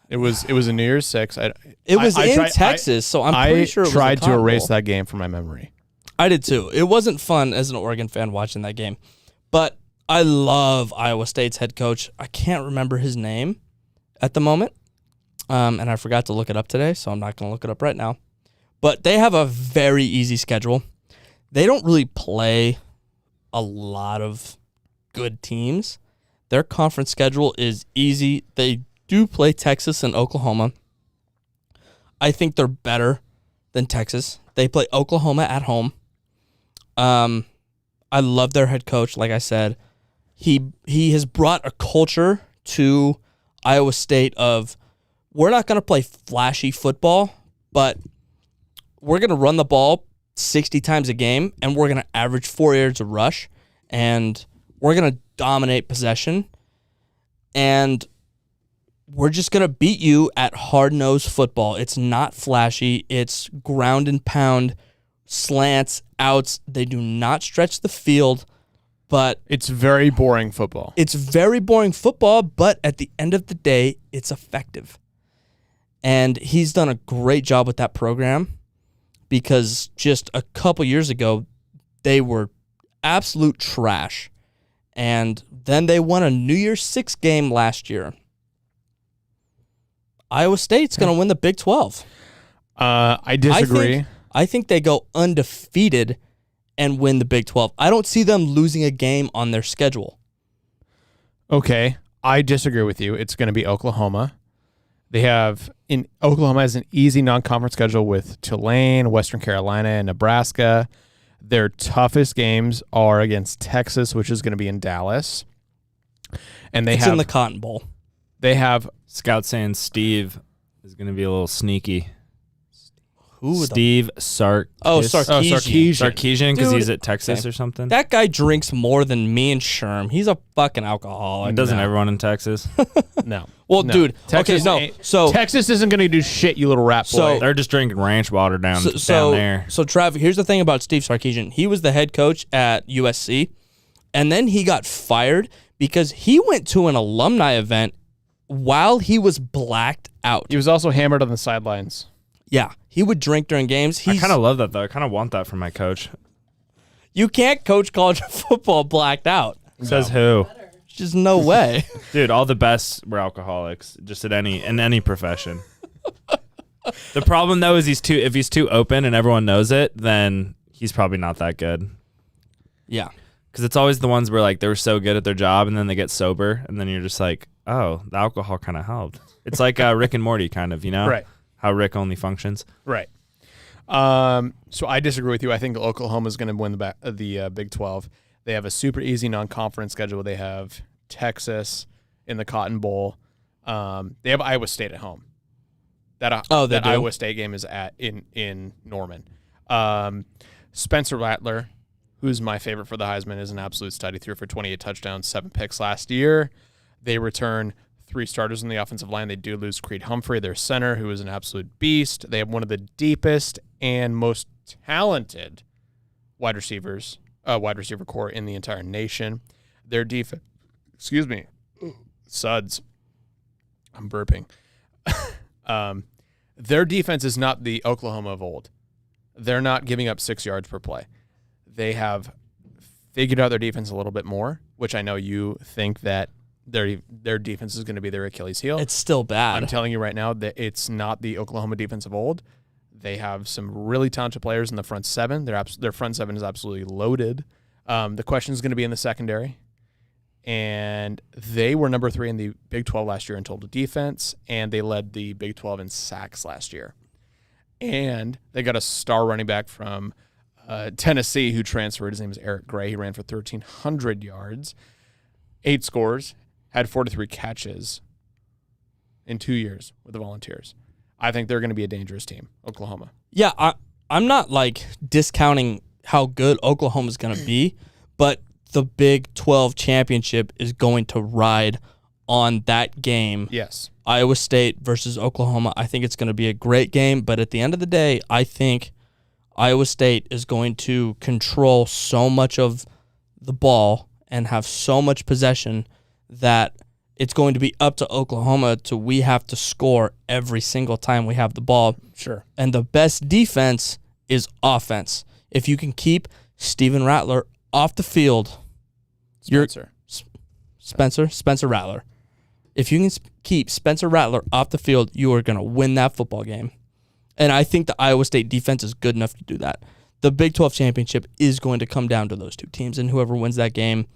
It was a New Year's Six. It was in Texas, so I'm pretty sure it was tried the to Cotton erase Bowl. that game from my memory. I did too. It wasn't fun as an Oregon fan watching that game. But I love Iowa State's head coach. I can't remember his name at the moment. And I forgot to look it up today, so I'm not going to look it up right now. But they have a very easy schedule. They don't really play a lot of good teams. Their conference schedule is easy. They do play Texas and Oklahoma. I think they're better than Texas. They play Oklahoma at home. I love their head coach, like I said. He has brought a culture to Iowa State of, we're not going to play flashy football, but we're going to run the ball 60 times a game, and we're going to average 4 yards a rush, and we're going to dominate possession, and we're just going to beat you at hard-nosed football. It's not flashy. It's ground and pound, slants, outs. They do not stretch the field, but It's very boring football. it's very boring football, but at the end of the day, it's effective. And he's done a great job with that program because just a couple years ago, they were absolute trash. And then they won a New Year's Six game last year. Iowa State's going to win the Big 12. I disagree. I think they go undefeated and win the Big 12. I don't see them losing a game on their schedule. Okay, I disagree with you. It's going to be Oklahoma. Oklahoma has an easy non-conference schedule with Tulane, Western Carolina, and Nebraska. Their toughest games are against Texas, which is going to be in Dallas. And It's in the Cotton Bowl. They have Scout saying Steve is going to be a little sneaky. Who? Steve Sarkisian. Sarkisian, because Dude, he's at Texas or something. That guy drinks more than me and Sherm. He's a fucking alcoholic. Doesn't everyone in Texas? no. Well, No. dude. Texas okay, no. So Texas isn't going to do shit, you little rat boy. So- They're just drinking ranch water down there. So Trav, here's the thing about Steve Sarkisian. He was the head coach at USC, and then he got fired because he went to an alumni event while he was blacked out. He was also hammered on the sidelines. Yeah, he would drink during games. I kind of love that, though. I kind of want that from my coach. You can't coach college football blacked out. Says who? There's just no way. Dude, all the best were alcoholics, just in any profession. The problem, though, is if he's too open and everyone knows it, then he's probably not that good. Yeah. Because it's always the ones where like they were so good at their job and then they get sober and then you're just like, oh, the alcohol kind of helped. It's like Rick and Morty kind of, Right. How Rick only functions. Right. So I disagree with you. I think Oklahoma's going to win the Big 12. They have a super easy non-conference schedule. They have Texas in the Cotton Bowl. They have Iowa State at home. That Iowa State game is in Norman. Spencer Rattler, who's my favorite for the Heisman, is an absolute stud. He threw for 28 touchdowns, 7 picks last year. They return 3 starters on the offensive line. They do lose Creed Humphrey, their center, who is an absolute beast. They have one of the deepest and most talented wide receiver core in the entire nation. Their defense, suds. I'm burping. Their defense is not the Oklahoma of old. They're not giving up 6 yards per play. They have figured out their defense a little bit more, which I know you think that their defense is going to be their Achilles heel. It's still bad. I'm telling you right now that it's not the Oklahoma defense of old. They have some really talented players in the front seven. Their front seven is absolutely loaded. The question is going to be in the secondary. And they were number 3 in the Big 12 last year in total defense, and they led the Big 12 in sacks last year. And they got a star running back from Tennessee who transferred. His name is Eric Gray. He ran for 1,300 yards, 8 scores, had 43 catches in 2 years with the Volunteers. I think they're going to be a dangerous team, Oklahoma. Yeah, I'm not like discounting how good Oklahoma's going to be, but the Big 12 championship is going to ride on that game. Yes. Iowa State versus Oklahoma. I think it's going to be a great game, but at the end of the day, I think Iowa State is going to control so much of the ball and have so much possession that it's going to be up to Oklahoma we have to score every single time we have the ball. Sure. And the best defense is offense. If you can keep Steven Rattler off the field, Spencer Rattler. If you can keep Spencer Rattler off the field, you are going to win that football game. And I think the Iowa State defense is good enough to do that. The Big 12 championship is going to come down to those 2 teams, and whoever wins that game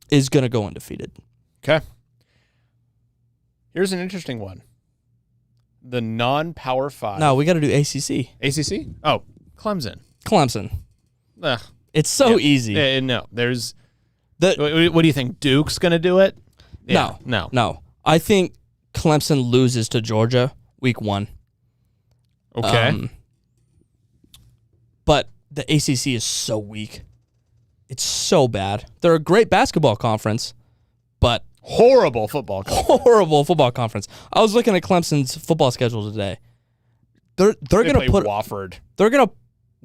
is going to go undefeated. Okay. Here's an interesting one. The non-Power 5. No, we got to do ACC. ACC? Oh, Clemson. Ugh. It's so easy. No, there's... What do you think? Duke's going to do it? Yeah. No. I think Clemson loses to Georgia week 1. Okay. But the ACC is so weak. It's so bad. They're a great basketball conference, but horrible football conference. Horrible football conference. I was looking at Clemson's football schedule today. They're going to put Wofford. They're going to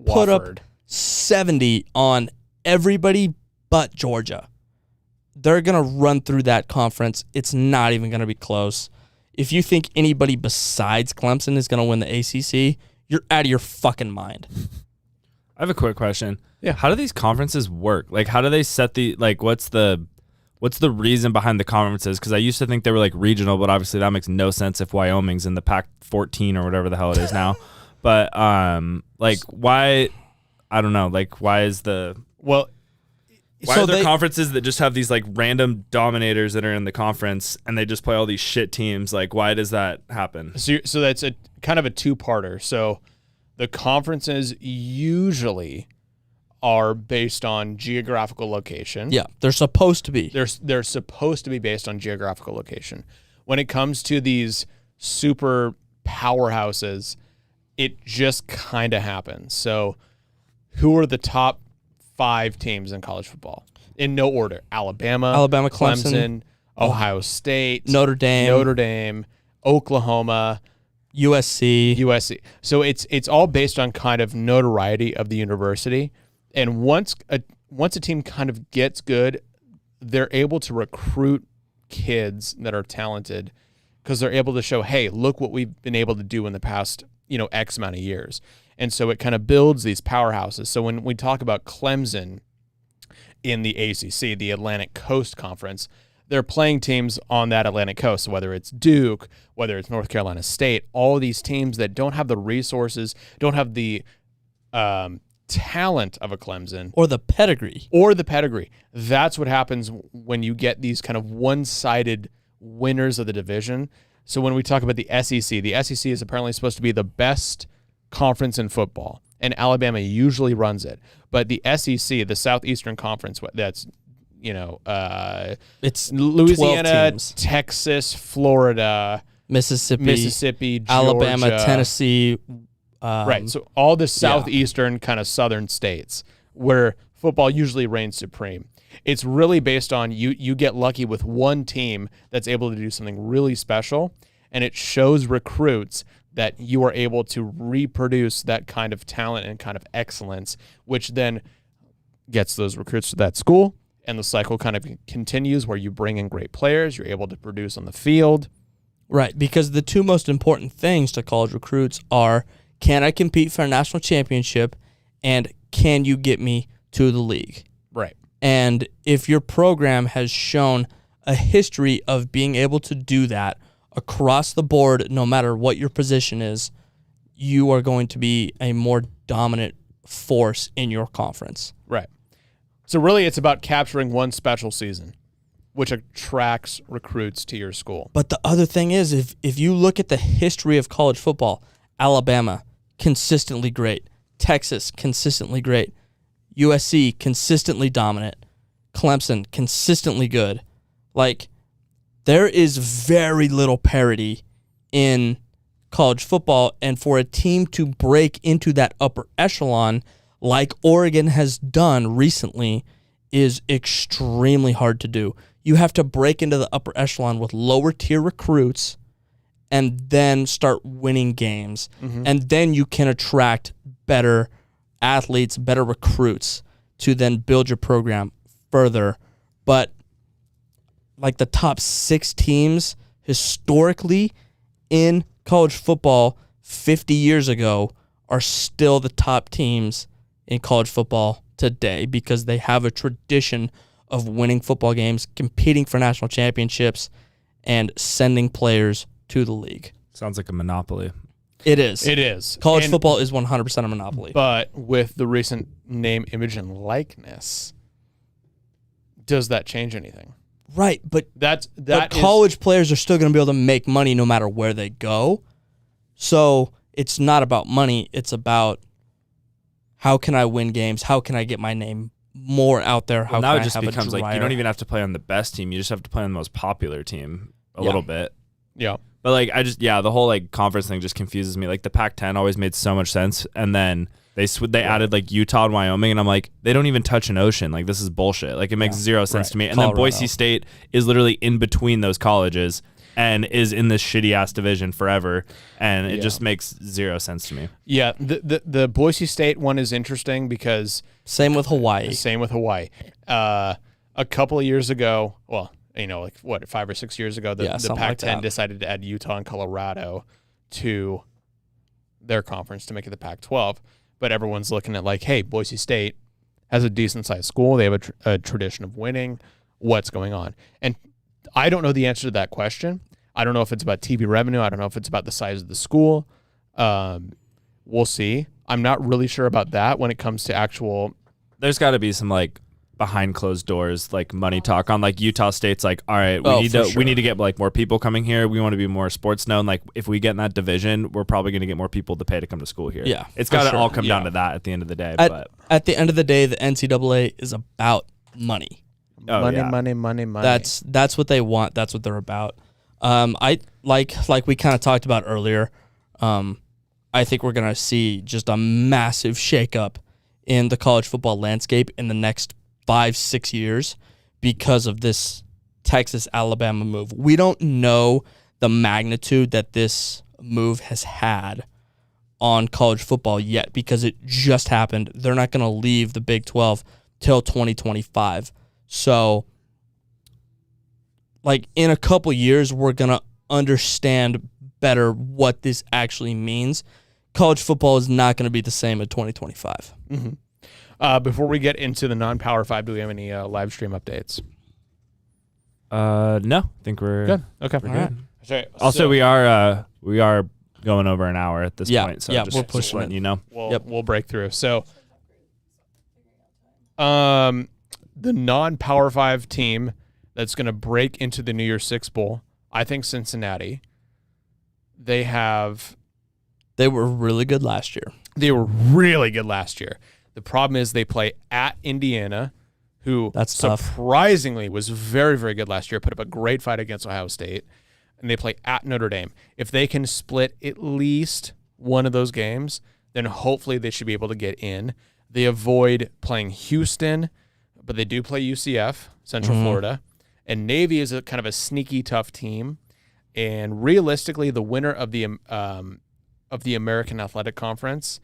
put up 70 on everybody but Georgia. They're going to run through that conference. It's not even going to be close. If you think anybody besides Clemson is going to win the ACC, you're out of your fucking mind. I have a quick question. Yeah. How do these conferences work? Like, how do they set what's the reason behind the conferences? Because I used to think they were like regional, but obviously that makes no sense if Wyoming's in the Pac-14 or whatever the hell it is now. But why? I don't know. Like, why is the Well, why So are there they- conferences that just have these like random dominators that are in the conference and they just play all these shit teams? Like, why does that happen? so that's a kind of a two-parter. So the conferences usually are based on geographical location. Yeah, they're supposed to be. They're supposed to be based on geographical location. When it comes to these super powerhouses, it just kind of happens. So who are the top 5 teams in college football? In no order. Alabama, Clemson, Ohio State, Notre Dame, Oklahoma, USC. USC. So it's all based on kind of notoriety of the university. And once a team kind of gets good, they're able to recruit kids that are talented because they're able to show, hey, look what we've been able to do in the past, X amount of years. And so it kind of builds these powerhouses. So when we talk about Clemson in the ACC, the Atlantic Coast Conference, they're playing teams on that Atlantic coast, whether it's Duke, whether it's North Carolina State, all these teams that don't have the resources, don't have the talent of a Clemson Or the pedigree. That's what happens when you get these kind of one-sided winners of the division. So when we talk about the SEC is apparently supposed to be the best conference in football, and Alabama usually runs it. But the SEC, the Southeastern Conference, that's It's Louisiana, 12 teams. Texas, Florida, Mississippi, Georgia, Alabama, Tennessee. Right. So all the southeastern kind of southern states where football usually reigns supreme. It's really based on you get lucky with one team that's able to do something really special, and it shows recruits that you are able to reproduce that kind of talent and kind of excellence, which then gets those recruits to that school, and the cycle kind of continues where you bring in great players, you're able to produce on the field. Right, because the two most important things to college recruits are, can I compete for a national championship, and can you get me to the league? Right. And if your program has shown a history of being able to do that across the board, no matter what your position is, you are going to be a more dominant force in your conference. Right. So really it's about capturing one special season, which attracts recruits to your school. But the other thing is, if you look at the history of college football, Alabama, consistently great. Texas, consistently great. USC, consistently dominant. Clemson, consistently good. Like, there is very little parity in college football, and for a team to break into that upper echelon, like Oregon has done recently, is extremely hard to do. You have to break into the upper echelon with lower tier recruits and then start winning games. And then you can attract better athletes, better recruits to then build your program further. But like the top 6 teams historically in college football 50 years ago are still the top teams in college football today because they have a tradition of winning football games, competing for national championships, and sending players to the league. Sounds like a monopoly. It is. It is. College And- football is 100% a monopoly. But with the recent name, image, and likeness, does that change anything? Right, but That college players are still going to be able to make money no matter where they go. So it's not about money. It's about how can I win games? How can I get my name more out there? How Well, now can it I just have becomes a like drier? you don't even have to play on the best team. You just have to play on the most popular team a Yeah. little bit. Yeah. But like the whole like conference thing just confuses me. Like the Pac-10 always made so much sense, and then they added like Utah and Wyoming, and I'm like, they don't even touch an ocean. Like this is bullshit. Like it makes zero sense to me. And then Colorado. Boise State is literally in between those colleges and is in this shitty ass division forever, and it just makes zero sense to me. Yeah. The Boise State one is interesting because Same with Hawaii. same with Hawaii. A couple of years ago, well, 5 or 6 years ago, the something like Pac-10 that. decided to add Utah and Colorado to their conference to make it the Pac-12. But everyone's looking at like, hey, Boise State has a decent-sized school. They have a tradition of winning. What's going on? And I don't know the answer to that question. I don't know if it's about TV revenue. I don't know if it's about the size of the school. We'll see. I'm not really sure about that when it comes to actual. There's got to be some like behind closed doors like money talk on like Utah State's like, all right, we need to get like more people coming here. We want to be more sports known. Like if we get in that division, we're probably going to get more people to pay to come to school here. Yeah, it's got to all come down to that at the end of the day. At the end of the day, the NCAA is about money. Money. That's what they want. That's what they're about. I like we kind of talked about earlier. I think we're gonna see just a massive shakeup in the college football landscape in the next 5-6 years because of this Texas-Alabama move. We don't know the magnitude that this move has had on college football yet because it just happened. They're not going to leave the Big 12 till 2025. So, like, in a couple years, we're going to understand better what this actually means. College football is not going to be the same in 2025. Mm-hmm. Before we get into the non-Power 5, do we have any live stream updates? No, I think we're good. Okay. We're All good. Right. Also, we are going over an hour at this point. So yeah, just, we're pushing letting it. you know. We'll break through. So, the non-Power 5 team that's going to break into the New Year's Six Bowl, I think Cincinnati. They were really good last year. They were really good last year. The problem is they play at Indiana, who That's tough. Surprisingly was very, very good last year, put up a great fight against Ohio State, and they play at Notre Dame. If they can split at least one of those games, then hopefully they should be able to get in. They avoid playing Houston, but they do play UCF, Central Florida, and Navy is a kind of a sneaky, tough team. And realistically, the winner of the American Athletic Conference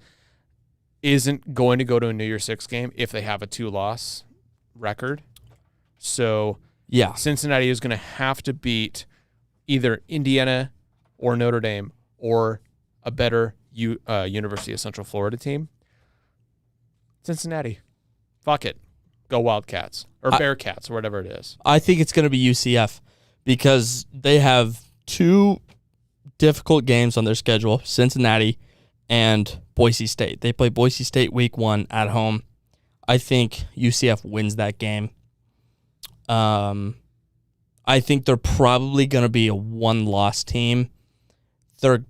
isn't going to go to a New Year's Six game if they have a 2-loss record. So yeah, Cincinnati is going to have to beat either Indiana or Notre Dame or a better University of Central Florida team. Cincinnati. Fuck it. Go Wildcats or Bearcats or whatever it is. I think it's going to be UCF because they have two difficult games on their schedule, Cincinnati and Boise State. They play Boise State week 1 at home. I think UCF wins that game. I think they're probably going to be a 1-loss team. They're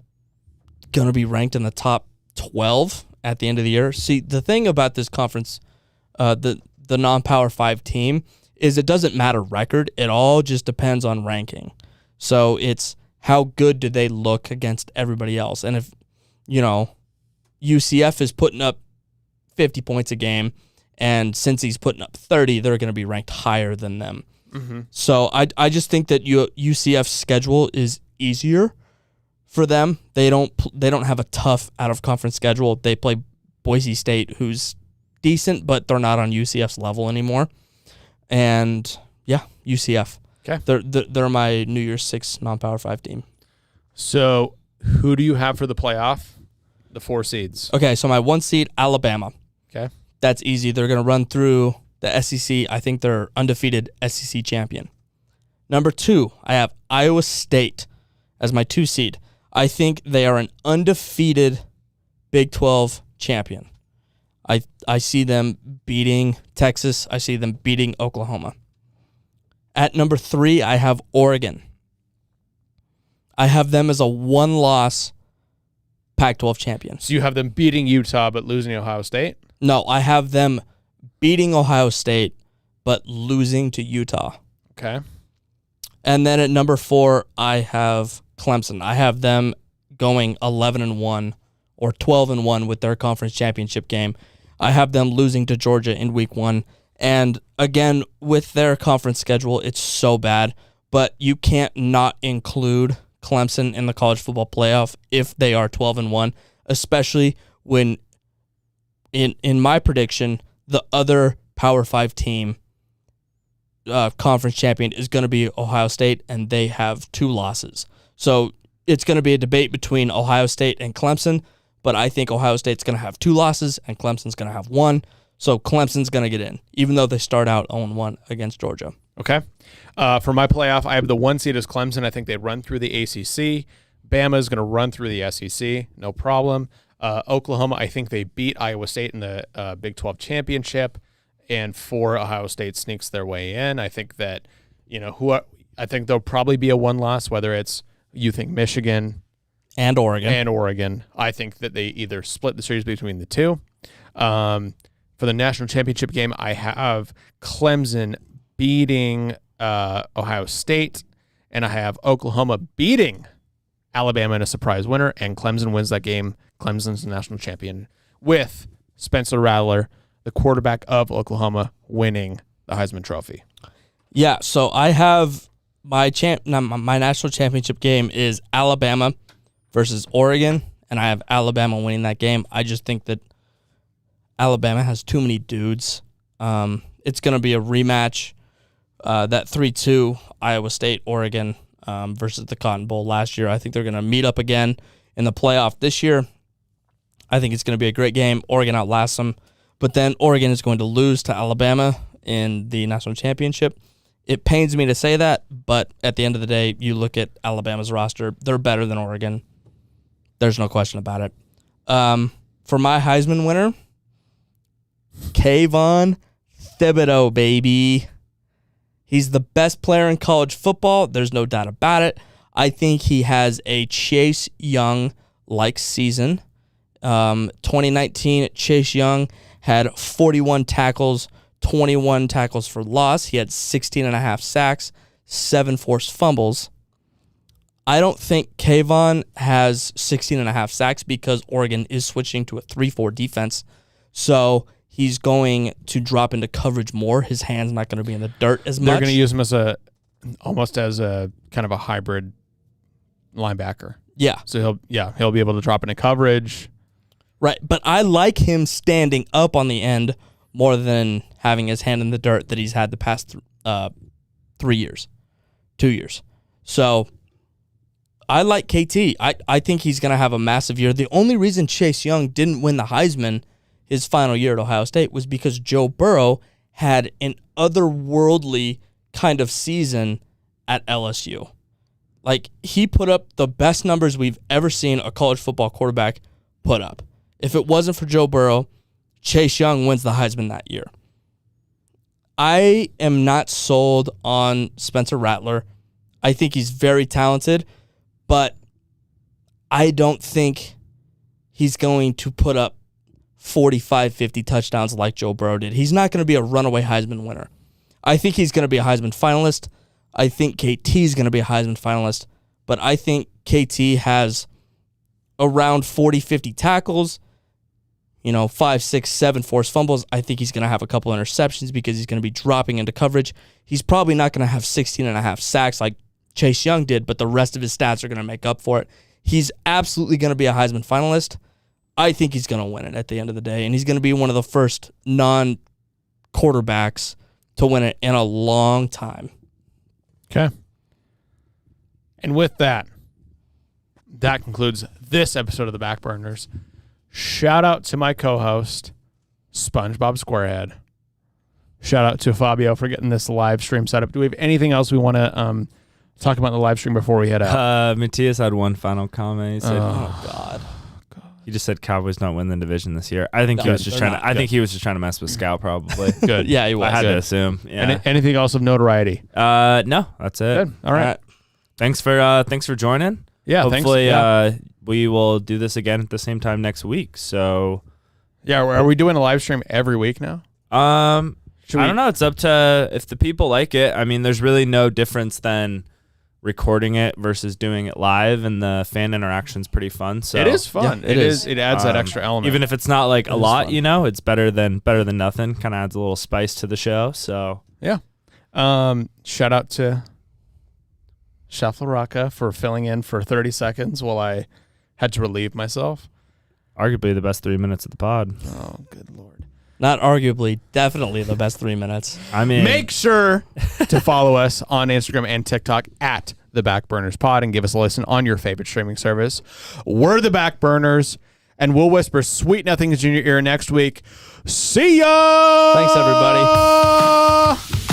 going to be ranked in the top 12 at the end of the year. See, the thing about this conference, the non-Power 5 team, is it doesn't matter record. It all just depends on ranking. So it's how good do they look against everybody else. And if, UCF is putting up 50 points a game, and since he's putting up 30, they're going to be ranked higher than them. Mm-hmm. So I just think that UCF's schedule is easier for them. They don't have a tough out-of-conference schedule. They play Boise State, who's decent, but they're not on UCF's level anymore. And, yeah, UCF. Okay. They're my New Year's Six non-Power 5 team. So who do you have for the playoff? The 4 seeds. Okay, so my 1 seed, Alabama. Okay. That's easy. They're going to run through the SEC. I think they're undefeated SEC champion. Number 2, I have Iowa State as my 2 seed. I think they are an undefeated Big 12 champion. I see them beating Texas. I see them beating Oklahoma. At number 3, I have Oregon. I have them as a 1-loss Pac-12 champion. So you have them beating Utah but losing to Ohio State? No, I have them beating Ohio State but losing to Utah. Okay. And then at number 4, I have Clemson. I have them going 11-1 or 12-1 with their conference championship game. I have them losing to Georgia in week 1. And again, with their conference schedule, it's so bad, but you can't not include Clemson in the college football playoff if they are 12-1, especially when, in my prediction, the other Power 5 team conference champion is going to be Ohio State, and they have 2 losses. So it's going to be a debate between Ohio State and Clemson, but I think Ohio State's going to have 2 losses, and Clemson's going to have 1. So Clemson's going to get in, even though they start out 0-1 against Georgia. Okay. For my playoff, I have the 1 seed as Clemson. I think they run through the ACC. Bama is going to run through the SEC. No problem. Oklahoma, I think they beat Iowa State in the Big 12 championship, and 4 Ohio State sneaks their way in. I think that, I think there'll probably be a one loss, whether it's you think Michigan And Oregon. I think that they either split the series between the two. For the national championship game, I have Clemson beating Ohio State, and I have Oklahoma beating Alabama in a surprise winner, and Clemson wins that game. Clemson's the national champion with Spencer Rattler, the quarterback of Oklahoma, winning the Heisman Trophy. Yeah, so I have my national championship game is Alabama versus Oregon, and I have Alabama winning that game. I just think that Alabama has too many dudes. It's going to be a rematch. That 3-2 Iowa State, Oregon versus the Cotton Bowl last year. I think they're going to meet up again in the playoff this year. I think it's going to be a great game. Oregon outlasts them. But then Oregon is going to lose to Alabama in the national championship. It pains me to say that, but at the end of the day, you look at Alabama's roster, they're better than Oregon. There's no question about it. For my Heisman winner, Kayvon Thibodeau, baby. He's the best player in college football. There's no doubt about it. I think he has a Chase Young-like season. 2019, Chase Young had 41 tackles, 21 tackles for loss. He had 16 and a half sacks, 7 forced fumbles. I don't think Kayvon has 16 and a half sacks because Oregon is switching to a 3-4 defense. So he's going to drop into coverage more. His hand's not going to be in the dirt as much. They're going to use him as almost as a kind of a hybrid linebacker. Yeah. So he'll be able to drop into coverage. Right, but I like him standing up on the end more than having his hand in the dirt that he's had the past 2 years. So I like KT. I think he's going to have a massive year. The only reason Chase Young didn't win the Heisman his final year at Ohio State was because Joe Burrow had an otherworldly kind of season at LSU. Like, he put up the best numbers we've ever seen a college football quarterback put up. If it wasn't for Joe Burrow, Chase Young wins the Heisman that year. I am not sold on Spencer Rattler. I think he's very talented, but I don't think he's going to put up 45, 50 touchdowns like Joe Burrow did. He's not going to be a runaway Heisman winner. I think he's going to be a Heisman finalist. I think KT is going to be a Heisman finalist, but I think KT has around 40, 50 tackles, 5, 6, 7 forced fumbles. I think he's going to have a couple interceptions because he's going to be dropping into coverage. He's probably not going to have 16 and a half sacks like Chase Young did, but the rest of his stats are going to make up for it. He's absolutely going to be a Heisman finalist. I think he's going to win it at the end of the day, and he's going to be one of the first non-quarterbacks to win it in a long time. Okay. And with that concludes this episode of the Backburners. Shout out to my co-host, SpongeBob Squarehead. Shout out to Fabio for getting this live stream set up. Do we have anything else we want to talk about in the live stream before we head out? Matthias had one final comment. He said, Oh, God. He just said Cowboys not win the division this year. I think he was just trying to. I think he was just trying to mess with Scout, probably. Good. Yeah, he was. I had Good. to assume. Yeah. Anything else of notoriety? No, that's it. Good. All right. Thanks for joining. Yeah. Hopefully, thanks. we will do this again at the same time next week. So, Yeah. Are we doing a live stream every week now? I don't know. It's up to if the people like it. I mean, there's really no difference than recording it versus doing it live, and the fan interaction's pretty fun. So It is fun. Yeah, it it is. It adds that extra element. even if it's not like a lot, fun. it's better than nothing. Kind of adds a little spice to the show. So Yeah. Shout out to Chef LaRocca for filling in for 30 seconds while I had to relieve myself. arguably the best 3 minutes of the pod. Oh, good Lord. Not arguably, definitely the best 3 minutes. I mean, Make sure to follow us on Instagram and TikTok at the Backburners Pod and give us a listen on your favorite streaming service. We're the Backburners, and we'll whisper sweet nothings in your ear next week. See ya! Thanks, everybody.